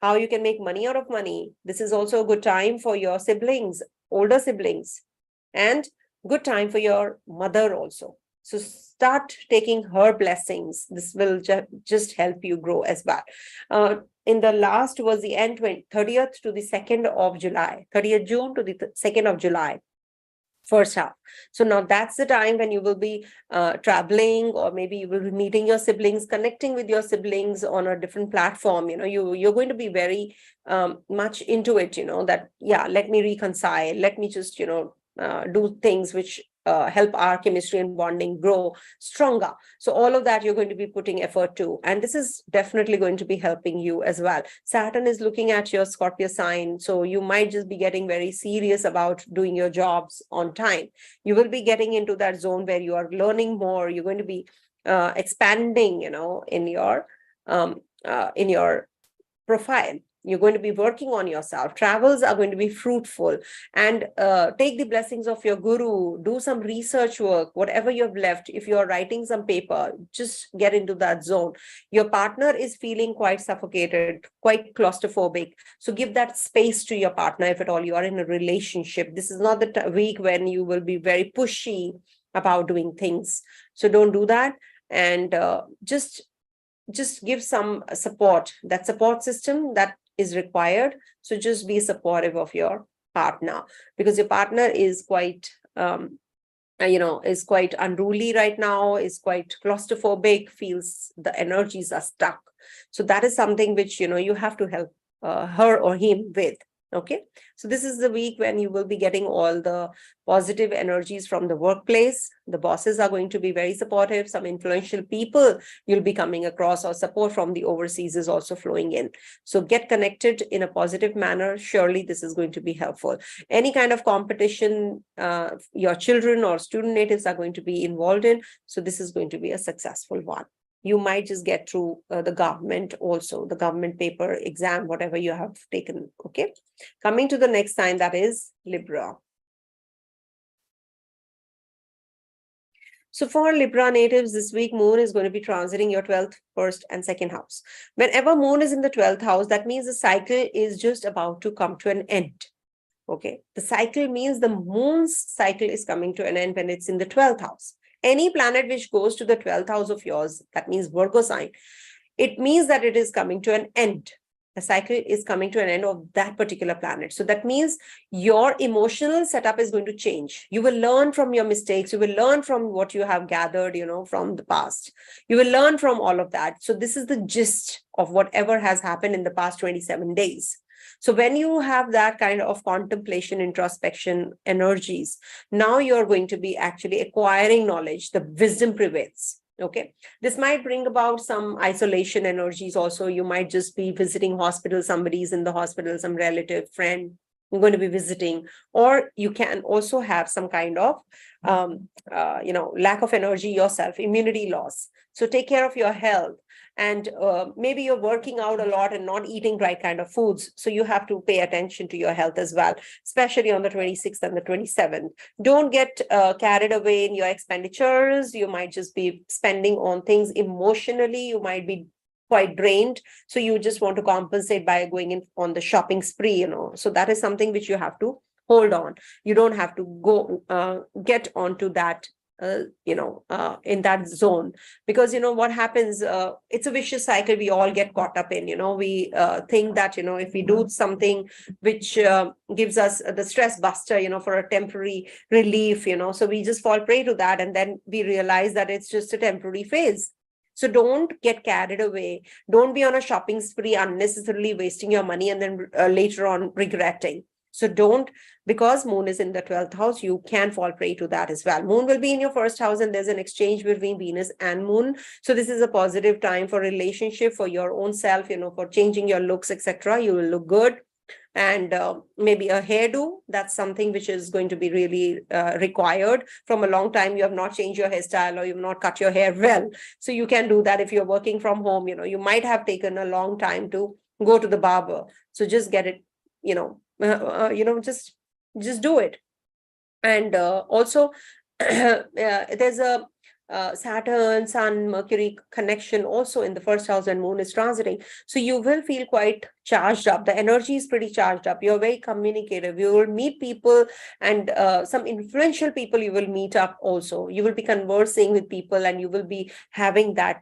how you can make money out of money. This is also a good time for your siblings, older siblings, and good time for your mother also. So start taking her blessings. This will just help you grow as well. In the last was the end 30th to the 2nd of July, 30th June to the 2nd of July. First half. So now that's the time when you will be traveling, or maybe you will be meeting your siblings, connecting with your siblings on a different platform. You're going to be very much into it, that, yeah, let me reconcile. Let me just, do things which help our chemistry and bonding grow stronger. So all of that you're going to be putting effort to. And this is definitely going to be helping you as well. Saturn is looking at your Scorpio sign. So you might just be getting very serious about doing your jobs on time. You will be getting into that zone where you are learning more. You're going to be expanding, in your profile. You're going to be working on yourself. Travels are going to be fruitful, and take the blessings of your guru. Do some research work, whatever you have left. If you're writing some paper, just get into that zone. Your partner is feeling quite suffocated, quite claustrophobic. So give that space to your partner if at all you are in a relationship. This is not the week when you will be very pushy about doing things. So don't do that. And just give some support. That support system that is required. So just be supportive of your partner, because your partner is quite, is quite unruly right now, is quite claustrophobic, feels the energies are stuck. So that is something which, you have to help her or him with. Okay, so this is the week when you will be getting all the positive energies from the workplace. The bosses are going to be very supportive. Some influential people you'll be coming across, or support from the overseas is also flowing in. So get connected in a positive manner. Surely this is going to be helpful. Any kind of competition your children or student natives are going to be involved in. So this is going to be a successful one. You might just get through the government also, the government paper, exam, whatever you have taken. Okay. Coming to the next sign, that is Libra. So for Libra natives, this week, moon is going to be transiting your 12th, 1st, and 2nd house. Whenever moon is in the 12th house, that means the cycle is just about to come to an end. Okay. The cycle means the moon's cycle is coming to an end when it's in the 12th house. Any planet which goes to the 12th house of yours, that means Virgo sign, it means that it is coming to an end. The cycle is coming to an end of that particular planet. So that means your emotional setup is going to change. You will learn from your mistakes. You will learn from what you have gathered, from the past. You will learn from all of that. So this is the gist of whatever has happened in the past 27 days. So when you have that kind of contemplation, introspection energies, now you're going to be actually acquiring knowledge. The wisdom prevails. Okay. This might bring about some isolation energies also. You might just be visiting hospital. Somebody's in the hospital, some relative, friend. you're going to be visiting, or you can also have some kind of lack of energy yourself, immunity loss. So take care of your health. And maybe you're working out a lot and not eating right kind of foods. So you have to pay attention to your health as well, especially on the 26th and the 27th. Don't get carried away in your expenditures. You might just be spending on things emotionally. You might be quite drained. So you just want to compensate by going in on the shopping spree, So that is something which you have to hold on. You don't have to go get onto that in that zone, because what happens, it's a vicious cycle we all get caught up in. We think that if we do something which gives us the stress buster, for a temporary relief, so we just fall prey to that, and then we realize that it's just a temporary phase. So don't get carried away. Don't be on a shopping spree unnecessarily wasting your money and then later on regretting. So don't, because moon is in the 12th house, you can fall prey to that as well. Moon will be in your first house, and there's an exchange between Venus and moon. So this is a positive time for relationship, for your own self, for changing your looks, etc. You will look good. And maybe a hairdo, that's something which is going to be really required. From a long time, you have not changed your hairstyle, or you've not cut your hair well. So you can do that if you're working from home. You might have taken a long time to go to the barber. So just get it, just do it. And also there's a Saturn, Sun, Mercury connection also in the first house when moon is transiting. So you will feel quite charged up. The energy is pretty charged up. You're very communicative. You will meet people, and some influential people you will meet up also. You will be conversing with people, and you will be having that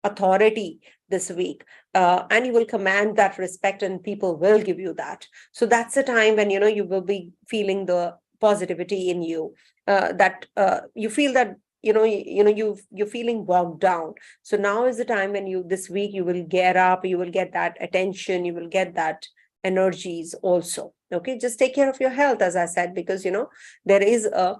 authority this week, and you will command that respect, and people will give you that. So that's the time when you will be feeling the positivity in you, that you feel that you're feeling bogged down. So now is the time when this week you will get up, you will get that attention, you will get that energies also. Okay, just take care of your health, as I said, because there is a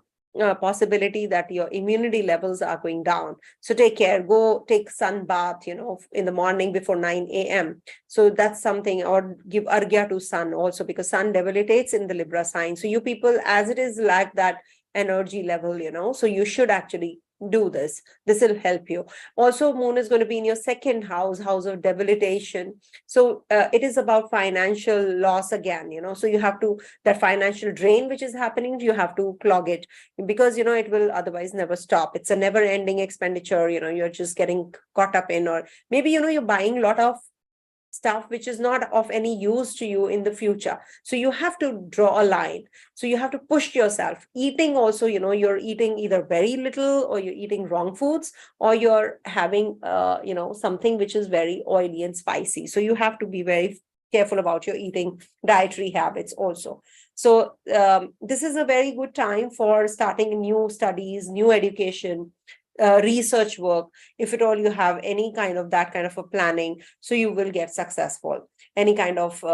possibility that your immunity levels are going down. So take care, go take sun bath, in the morning before 9 a.m. So that's something, or give argya to sun also, because sun debilitates in the Libra sign. So you people, as it is, lack that energy level, so you should actually do this. This will help you. Also, moon is going to be in your second house of debilitation. So it is about financial loss again, so you have to, that financial drain which is happening, you have to clog it, because it will otherwise never stop. It's a never ending expenditure. You're just getting caught up in, or maybe you're buying a lot of stuff which is not of any use to you in the future. So you have to draw a line. So you have to push yourself. Eating also, you're eating either very little, or you're eating wrong foods, or you're having, something which is very oily and spicy. So you have to be very careful about your eating dietary habits also. So this is a very good time for starting new studies, new education, research work. If at all you have any kind of that kind of a planning, so you will get successful. Any kind of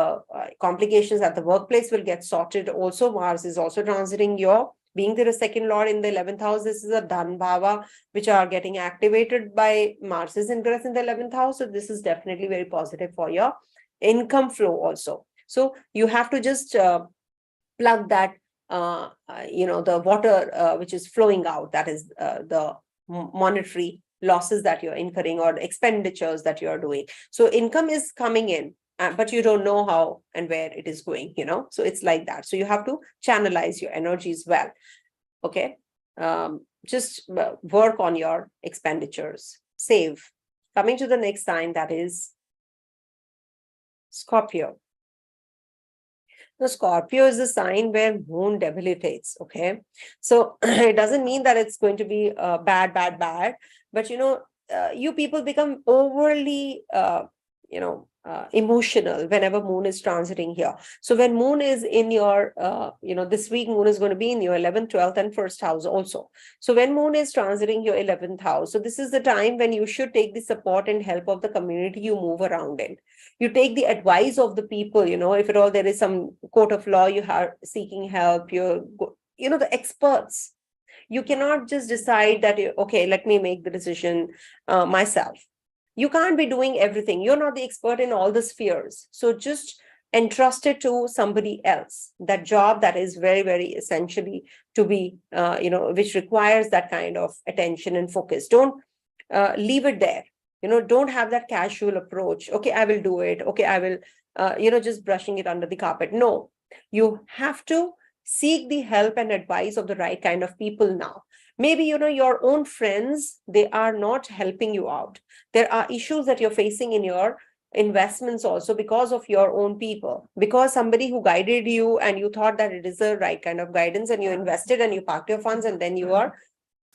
complications at the workplace will get sorted also. Mars is also transiting your, being there a second lord in the 11th house. This is a dhan bhava which are getting activated by Mars's ingress in the 11th house. So this is definitely very positive for your income flow also. So you have to just plug that the water which is flowing out, that is the monetary losses that you're incurring, or expenditures that you're doing. So income is coming in, but you don't know how and where it is going, so it's like that. So you have to channelize your energies well. Okay, just work on your expenditures, save. Coming to the next sign, that is Scorpio. The Scorpio is a sign where moon debilitates. Okay, so it doesn't mean that it's going to be bad, but you people become overly emotional whenever moon is transiting here. So when moon is in your this week moon is going to be in your 11th, 12th and first house also. So when moon is transiting your 11th house, so this is the time when you should take the support and help of the community you move around in. You take the advice of the people, if at all there is some court of law you are seeking help, the experts. You cannot just decide that, okay, let me make the decision myself. You can't be doing everything. You're not the expert in all the spheres. So just entrusted to somebody else, that job that is very, very essentially to be, which requires that kind of attention and focus. Don't leave it there. Don't have that casual approach. Okay, I will do it. Okay, I will, just brushing it under the carpet. No, you have to seek the help and advice of the right kind of people now. Maybe, your own friends, they are not helping you out. There are issues that you're facing in your investments also because of your own people, because somebody who guided you and you thought that it is the right kind of guidance and you invested and you parked your funds and then you are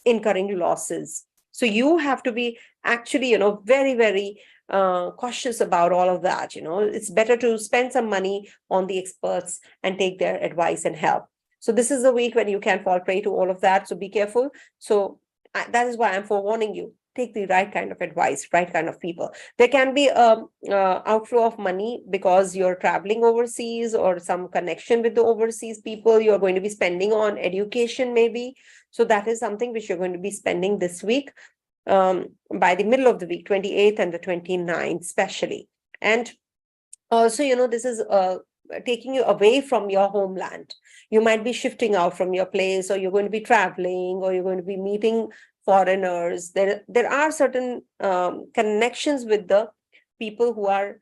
incurring losses. So you have to be actually, very, very cautious about all of that. It's better to spend some money on the experts and take their advice and help. So this is the week when you can fall prey to all of that. So be careful. So that is why I'm forewarning you. Take the right kind of advice, right kind of people. There can be outflow of money because you're traveling overseas or some connection with the overseas people. You're going to be spending on education maybe. So that is something which you're going to be spending this week, by the middle of the week, 28th and the 29th especially. And also, this is taking you away from your homeland. You might be shifting out from your place, or you're going to be traveling, or you're going to be meeting foreigners. There are certain connections with the people who are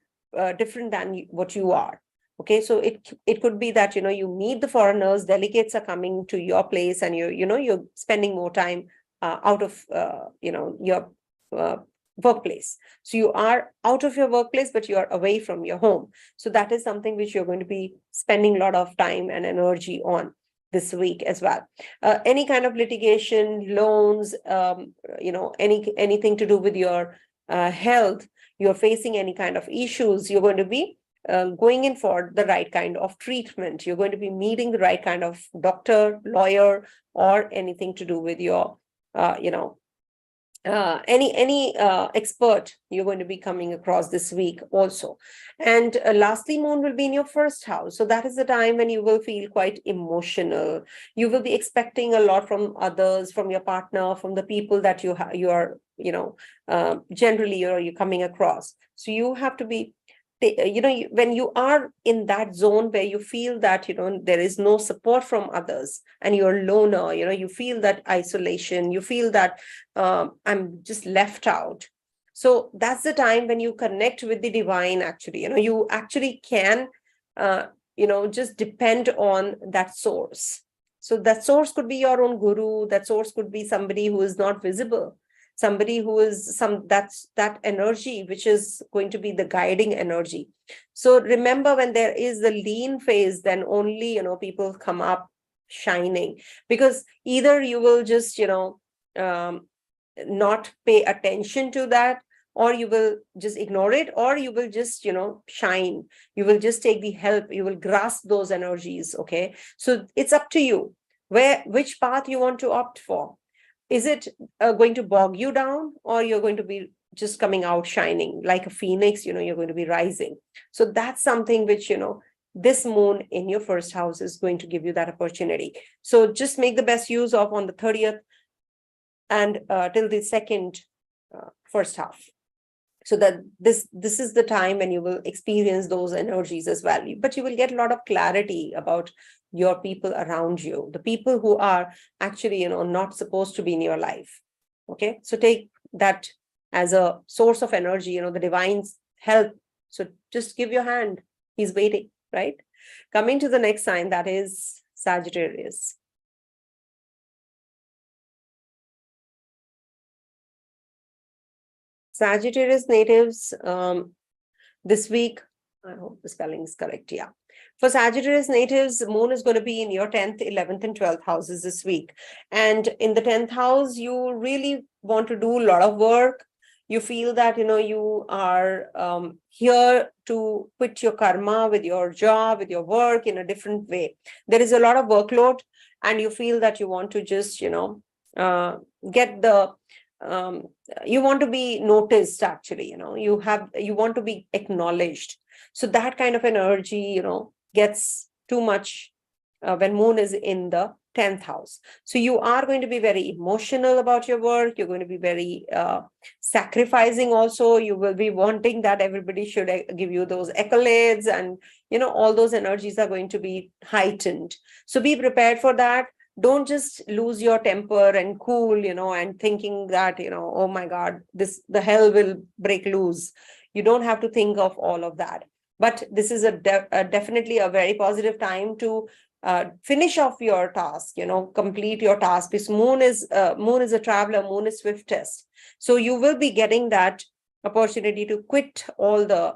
different than what you are. Okay, so it could be that you meet the foreigners, delegates are coming to your place, and you're spending more time out of your workplace. So you are out of your workplace, but you are away from your home. So that is something which you're going to be spending a lot of time and energy on this week as well. Any kind of litigation, loans, anything to do with your health, you're facing any kind of issues, you're going to be going in for the right kind of treatment. You're going to be meeting the right kind of doctor, lawyer, or anything to do with your, any expert you're going to be coming across this week also. And lastly, moon will be in your first house. So that is the time when you will feel quite emotional. You will be expecting a lot from others, from your partner, from the people that you are, generally you're coming across. So you have to be, when you are in that zone where you feel that, there is no support from others and you're loner, you feel that isolation, you feel that I'm just left out. So that's the time when you connect with the divine, actually, you actually can, just depend on that source. So that source could be your own guru. That source could be somebody who is not visible. Somebody who is that's that energy, which is going to be the guiding energy. So remember, when there is the lean phase, then only, people come up shining, because either you will just, not pay attention to that, or you will just ignore it, or you will just, shine. You will just take the help. You will grasp those energies. Okay. So it's up to you which path you want to opt for. Is it going to bog you down, or you're going to be just coming out shining like a phoenix, you're going to be rising. So that's something which, this moon in your first house is going to give you that opportunity. So just make the best use of on the 30th and till the second first half. So that this is the time when you will experience those energies as well. But you will get a lot of clarity about your people around you, the people who are actually, not supposed to be in your life. Okay, so take that as a source of energy, the divine's help. So just give your hand. He's waiting, right? Coming to the next sign, that is Sagittarius. Sagittarius natives, this week, I hope the spelling is correct. Yeah. For Sagittarius natives, moon is going to be in your 10th, 11th, and 12th houses this week. And in the 10th house, you really want to do a lot of work. You feel that, you are here to put your karma with your job, with your work in a different way. There is a lot of workload, and you feel that you want to just, get the, you want to be noticed, actually, you want to be acknowledged. So that kind of energy, gets too much when moon is in the 10th house. So you are going to be very emotional about your work. You're going to be very sacrificing also. You will be wanting that everybody should give you those accolades, and all those energies are going to be heightened. So be prepared for that. Don't just lose your temper and cool, and thinking that, oh my God, the hell will break loose. You don't have to think of all of that. But this is definitely a very positive time to finish off your task, complete your task. Because moon is a traveler, moon is swiftest. So you will be getting that opportunity to quit all the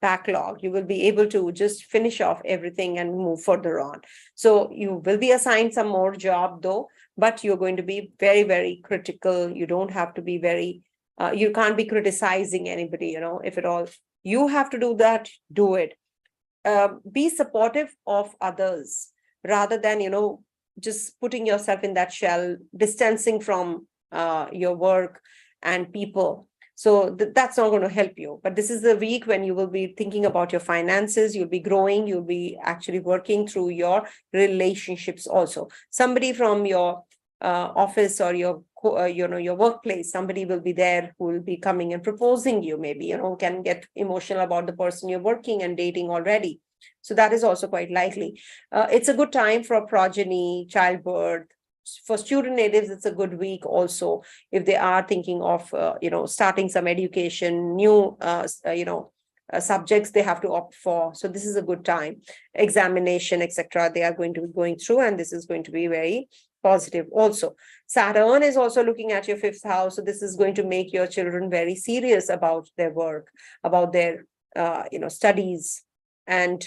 backlog. You will be able to just finish off everything and move further on. So you will be assigned some more job though, but you're going to be very, very critical. You don't have to be very, you can't be criticizing anybody, if at all you have to do that, do it. Be supportive of others rather than, just putting yourself in that shell, distancing from your work and people. So that's not going to help you. But this is the week when you will be thinking about your finances. You'll be growing. You'll be actually working through your relationships also. Somebody from your office or your workplace, somebody will be there who will be coming and proposing you, maybe, can get emotional about the person you're working and dating already. So that is also quite likely. It's a good time for progeny, childbirth. For student natives, it's a good week also if they are thinking of starting some education, new subjects they have to opt for. So this is a good time. Examination, etc. They are going to be going through, and this is going to be very positive also. Saturn is also looking at your 5th house. So this is going to make your children very serious about their work, about their studies. And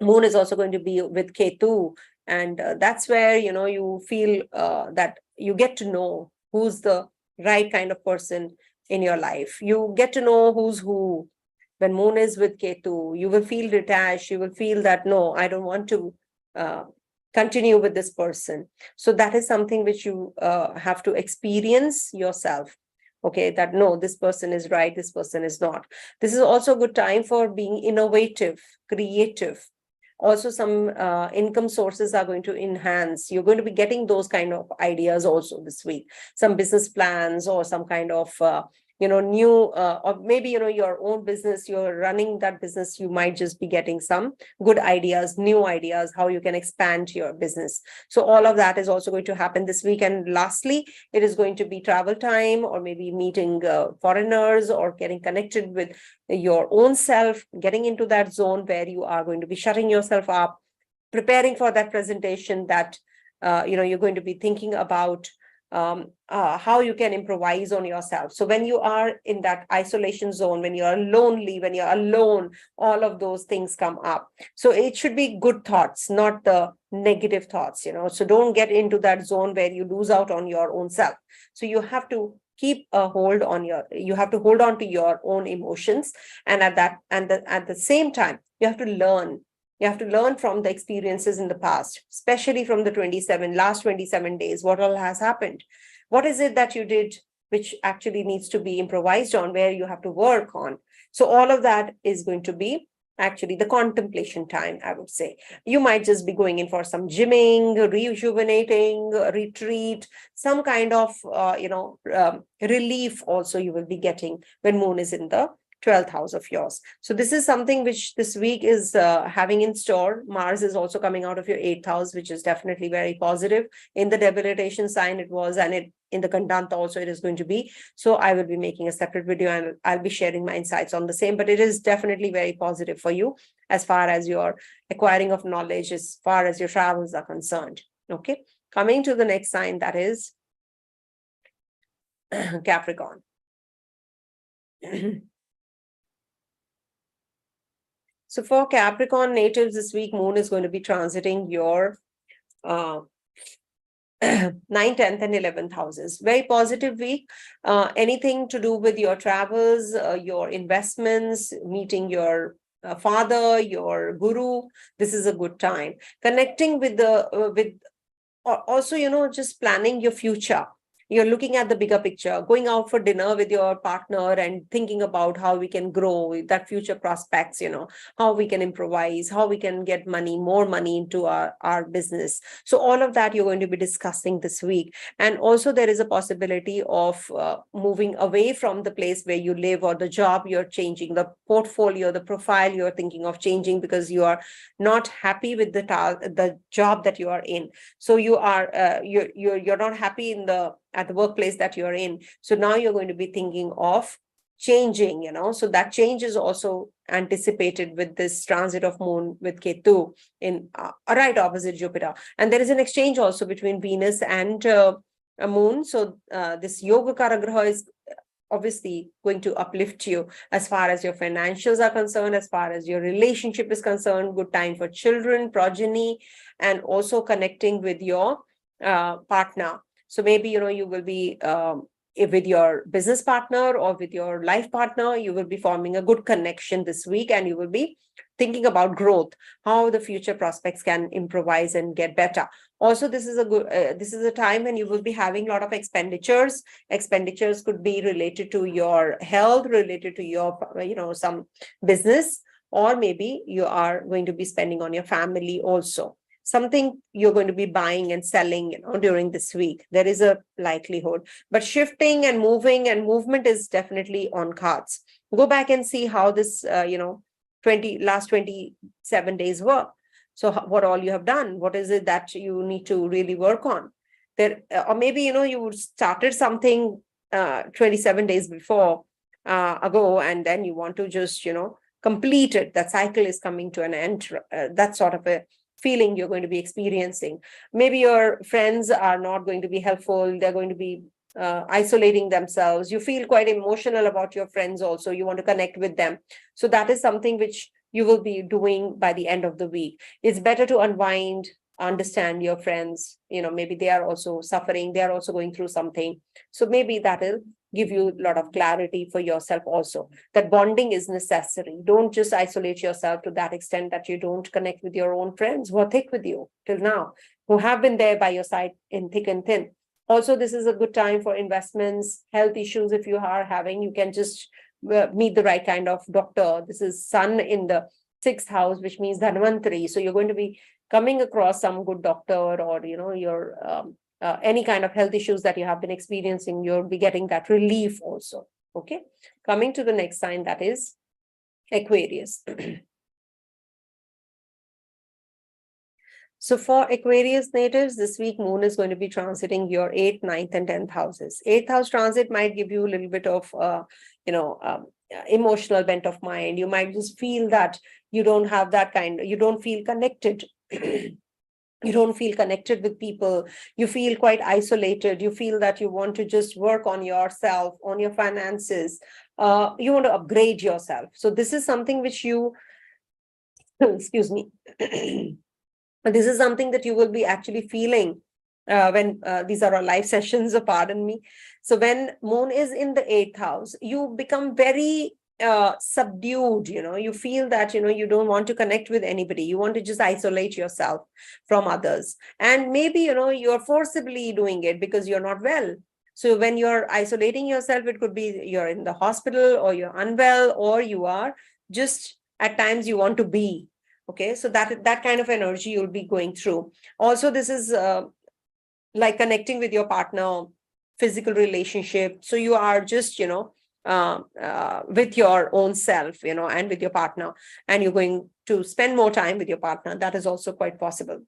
moon is also going to be with Ketu. And that's where, you feel that you get to know who's the right kind of person in your life. You get to know who's who. When moon is with Ketu, you will feel detached. You will feel that, no, I don't want to continue with this person. So that is something which you have to experience yourself. Okay, that no, this person is right, this person is not. This is also a good time for being innovative, creative. Also, some income sources are going to enhance. You're going to be getting those kind of ideas also this week. Some business plans or some kind of, new, or maybe, your own business, you're running that business. You might just be getting some good ideas, new ideas, how you can expand your business. So all of that is also going to happen this week. And lastly, it is going to be travel time, or maybe meeting foreigners, or getting connected with your own self, getting into that zone where you are going to be shutting yourself up, preparing for that presentation that, you're going to be thinking about how you can improvise on yourself. So when you are in that isolation zone, when you're lonely, when you're alone, all of those things come up. So it should be good thoughts, not the negative thoughts, So don't get into that zone where you lose out on your own self. So you have to keep a hold on you have to hold on to your own emotions. And at the same time, you have to learn. You have to learn from the experiences in the past, especially from the last 27 days. What all has happened? What is it that you did which actually needs to be improvised on, where you have to work on? So all of that is going to be actually the contemplation time, I would say. You might just be going in for some gymming, rejuvenating, retreat, some kind of, relief also you will be getting when moon is in the 12th house of yours. So this is something which this week is having in store. Mars is also coming out of your 8th house, which is definitely very positive. In the debilitation sign it was, and in the Kandanta also it is going to be. So I will be making a separate video and I'll be sharing my insights on the same, but it is definitely very positive for you as far as your acquiring of knowledge, as far as your travels are concerned. Okay, coming to the next sign, that is Capricorn. So for Capricorn natives this week, moon is going to be transiting your 9th, 10th, and 11th houses. Very positive week. Anything to do with your travels, your investments, meeting your father, your guru, this is a good time. Connecting with also, just planning your future. You're looking at the bigger picture, going out for dinner with your partner and thinking about how we can grow that future prospects, how we can improvise, how we can get more money into our business. So all of that you're going to be discussing this week. And also there is a possibility of moving away from the place where you live, or the job you're changing, the portfolio, the profile you're thinking of changing because you are not happy with the job that you are in. So you're not happy at the workplace that you're in. So now you're going to be thinking of changing, so that change is also anticipated with this transit of moon with Ketu in right opposite Jupiter. And there is an exchange also between Venus and a moon. So this Yoga Karagraha is obviously going to uplift you as far as your financials are concerned, as far as your relationship is concerned. Good time for children, progeny, and also connecting with your partner. So maybe, you will be with your business partner or with your life partner, you will be forming a good connection this week, and you will be thinking about growth, how the future prospects can improvise and get better. Also, this is a time when you will be having a lot of expenditures. Expenditures could be related to your health, related to your, some business, or maybe you are going to be spending on your family also. Something you're going to be buying and selling, during this week. There is a likelihood, but shifting and movement is definitely on cards. Go back and see how this, last 27 days work. So what all you have done, what is it that you need to really work on there? Or maybe, you started something 27 days before ago, and then you want to just, complete it. That cycle is coming to an end. That sort of a feeling you're going to be experiencing. Maybe your friends are not going to be helpful. They're going to be isolating themselves. You feel quite emotional about your friends also. You want to connect with them. So that is something which you will be doing by the end of the week. It's better to unwind, understand your friends. Maybe they are also suffering. They are also going through something. So maybe that will give you a lot of clarity for yourself also. That bonding is necessary. Don't just isolate yourself to that extent that you don't connect with your own friends who are thick with you till now, who have been there by your side in thick and thin. Also, this is a good time for investments, health issues. If you are having, you can just meet the right kind of doctor. This is Sun in the 6th house, which means Dhanvantari. So you're going to be coming across some good doctor, or, your any kind of health issues that you have been experiencing, you'll be getting that relief also. Okay. Coming to the next sign, that is Aquarius. So for Aquarius natives, this week moon is going to be transiting your 8th, 9th, and 10th houses. 8th house transit might give you a little bit of, emotional bent of mind. You might just feel that you don't have that you don't feel connected. You don't feel connected with people. You feel quite isolated. You feel that you want to just work on yourself, on your finances. You want to upgrade yourself. So this is something which you, excuse me. This is something that you will be actually feeling when these are our live sessions, pardon me. So when moon is in the 8th house, you become very subdued. You feel that, you don't want to connect with anybody. You want to just isolate yourself from others. And maybe, you're forcibly doing it because you're not well. So when you're isolating yourself, it could be you're in the hospital, or you're unwell, or you are just at times you want to be. Okay, so that kind of energy you'll be going through. Also, this is like connecting with your partner, physical relationship. So you are just, with your own self, and with your partner, and you're going to spend more time with your partner. That is also quite possible.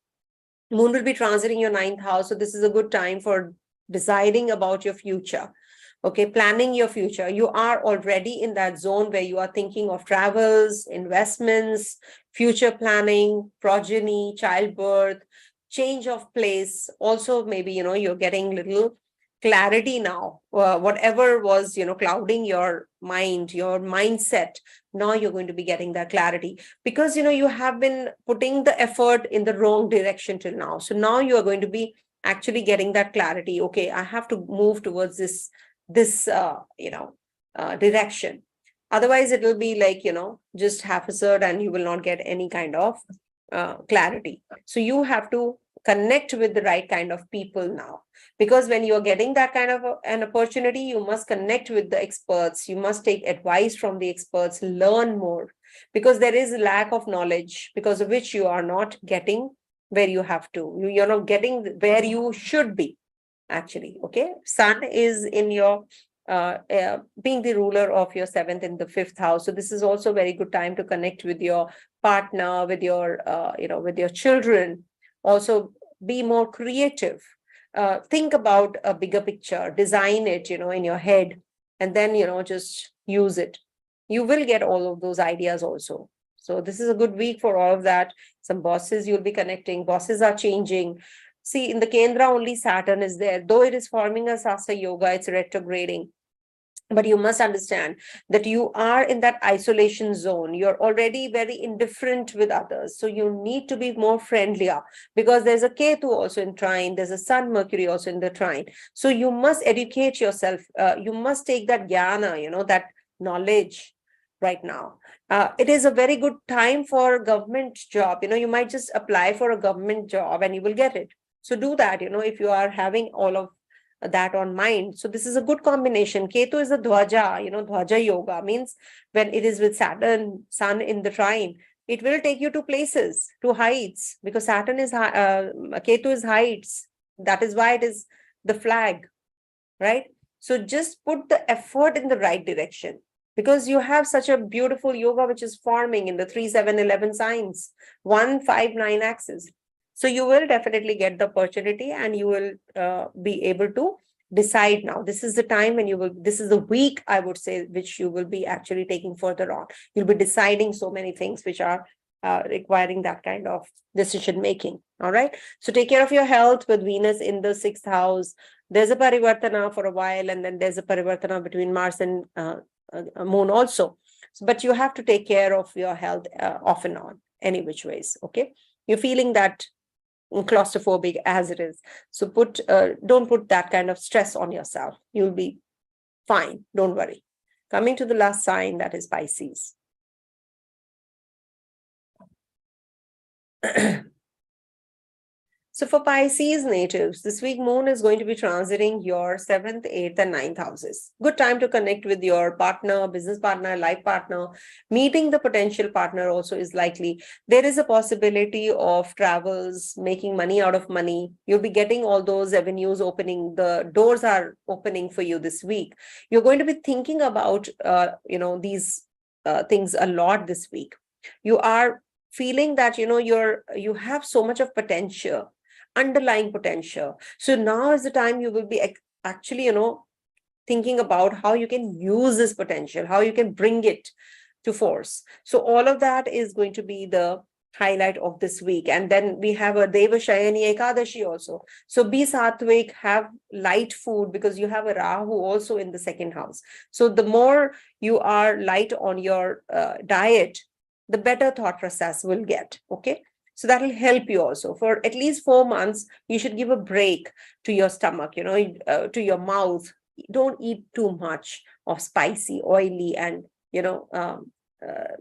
Moon will be transiting your 9th house. So this is a good time for deciding about your future. Okay, planning your future. You are already in that zone where you are thinking of travels, investments, future planning, progeny, childbirth, change of place. Also, maybe, you're getting little clarity now. Whatever was, clouding your mind, your mindset, now you're going to be getting that clarity because, you have been putting the effort in the wrong direction till now. So now you are going to be actually getting that clarity. Okay, I have to move towards this direction. Otherwise, it will be like, just haphazard, and you will not get any kind of clarity. So you have to connect with the right kind of people now. Because when you're getting that kind of an opportunity, you must connect with the experts. You must take advice from the experts, learn more, because there is a lack of knowledge because of which you are not getting where you have to. You're not getting where you should be, actually. Okay. Sun is in your being the ruler of your 7th in the 5th house. So this is also a very good time to connect with your partner, with your, with your children. Also be more creative. Think about a bigger picture, design it, in your head, and then, just use it. You will get all of those ideas also. So this is a good week for all of that. Some bosses you'll be connecting, bosses are changing. See, in the Kendra, only Saturn is there. Though it is forming a Sasta Yoga, it's retrograding. But you must understand that you are in that isolation zone. You're already very indifferent with others. So you need to be more friendlier, because there's a Ketu also in trine. There's a Sun Mercury also in the trine. So you must educate yourself. You must take that jnana, that knowledge right now. It is a very good time for a government job. You might just apply for a government job and you will get it. So do that, if you are having all of that on mind. So this is a good combination. Ketu is a Dwaja, Dwaja yoga means when it is with Saturn, Sun in the trine, it will take you to places, to heights, because Saturn is, Ketu is heights. That is why it is the flag, right? So just put the effort in the right direction, because you have such a beautiful yoga which is forming in the 3, 7, 11 signs, 1, 5, 9 axis. So you will definitely get the opportunity, and you will be able to decide now. This is the time when this is the week, I would say, which you will be actually taking further on. You'll be deciding so many things which are requiring that kind of decision making. All right. So take care of your health with Venus in the 6th house. There's a Parivartana for a while, and then there's a Parivartana between Mars and Moon also. But you have to take care of your health off and on, any which ways. Okay. You're feeling that claustrophobic as it is. So don't put that kind of stress on yourself. You'll be fine. Don't worry. Coming to the last sign, that is Pisces. So for Pisces natives, this week Moon is going to be transiting your 7th, 8th, and 9th houses. Good time to connect with your partner, business partner, life partner. Meeting the potential partner also is likely. There is a possibility of travels, making money out of money. You'll be getting all those avenues opening. The doors are opening for you this week. You're going to be thinking about, these things a lot this week. You are feeling that, you have so much of potential, underlying potential. So now is the time you will be actually, thinking about how you can use this potential, how you can bring it to force. So all of that is going to be the highlight of this week. And then we have a Devshayani Ekadashi also. So be sattvic, have light food, because you have a Rahu also in the 2nd house. So the more you are light on your diet, the better thought process will get. Okay. So that will help you also. For at least 4 months, you should give a break to your stomach, to your mouth. Don't eat too much of spicy, oily, and,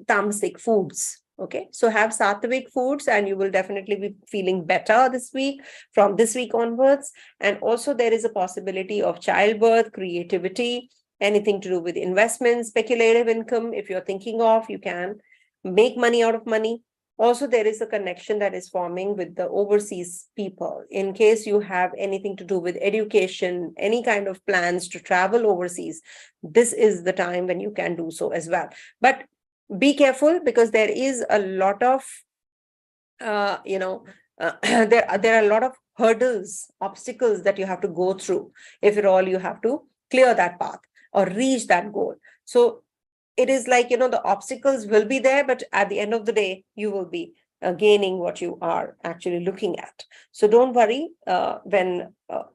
tamasic foods. Okay. So have sattvic foods, and you will definitely be feeling better this week, from this week onwards. And also there is a possibility of childbirth, creativity, anything to do with investments, speculative income. If you're thinking of, you can make money out of money. Also, there is a connection that is forming with the overseas people. In case you have anything to do with education, any kind of plans to travel overseas, this is the time when you can do so as well. But be careful, because there is a lot of, there are a lot of hurdles, obstacles that you have to go through. If at all, you have to clear that path or reach that goal. So it is like, the obstacles will be there, but at the end of the day, you will be gaining what you are actually looking at. So don't worry, when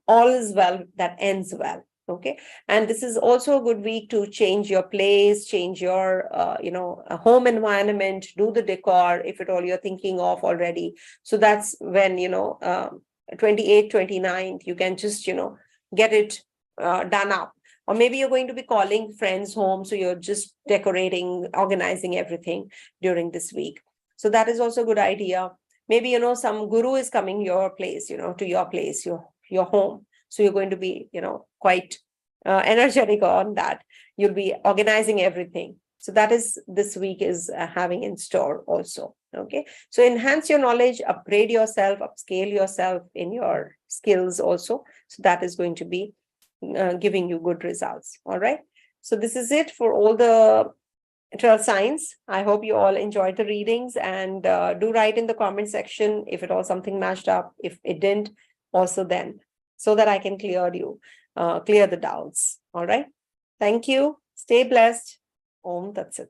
all is well, that ends well. Okay. And this is also a good week to change your place, change your, home environment, do the decor, if at all you're thinking of already. So that's when, 28th, 29th, you can just, get it done up. Or maybe you're going to be calling friends home. So you're just decorating, organizing everything during this week. So that is also a good idea. Maybe, some guru is coming your place, to your place, your home. So you're going to be, quite energetic on that. You'll be organizing everything. So that is this week is having in store also. Okay. So enhance your knowledge, upgrade yourself, upscale yourself in your skills also. So that is going to be giving you good results. All right. So this is it for all the 12 signs. I hope you all enjoyed the readings, and do write in the comment section if it all something matched up. If it didn't, also then, so that I can clear the doubts. All right. Thank you. Stay blessed. Om Tat Sat.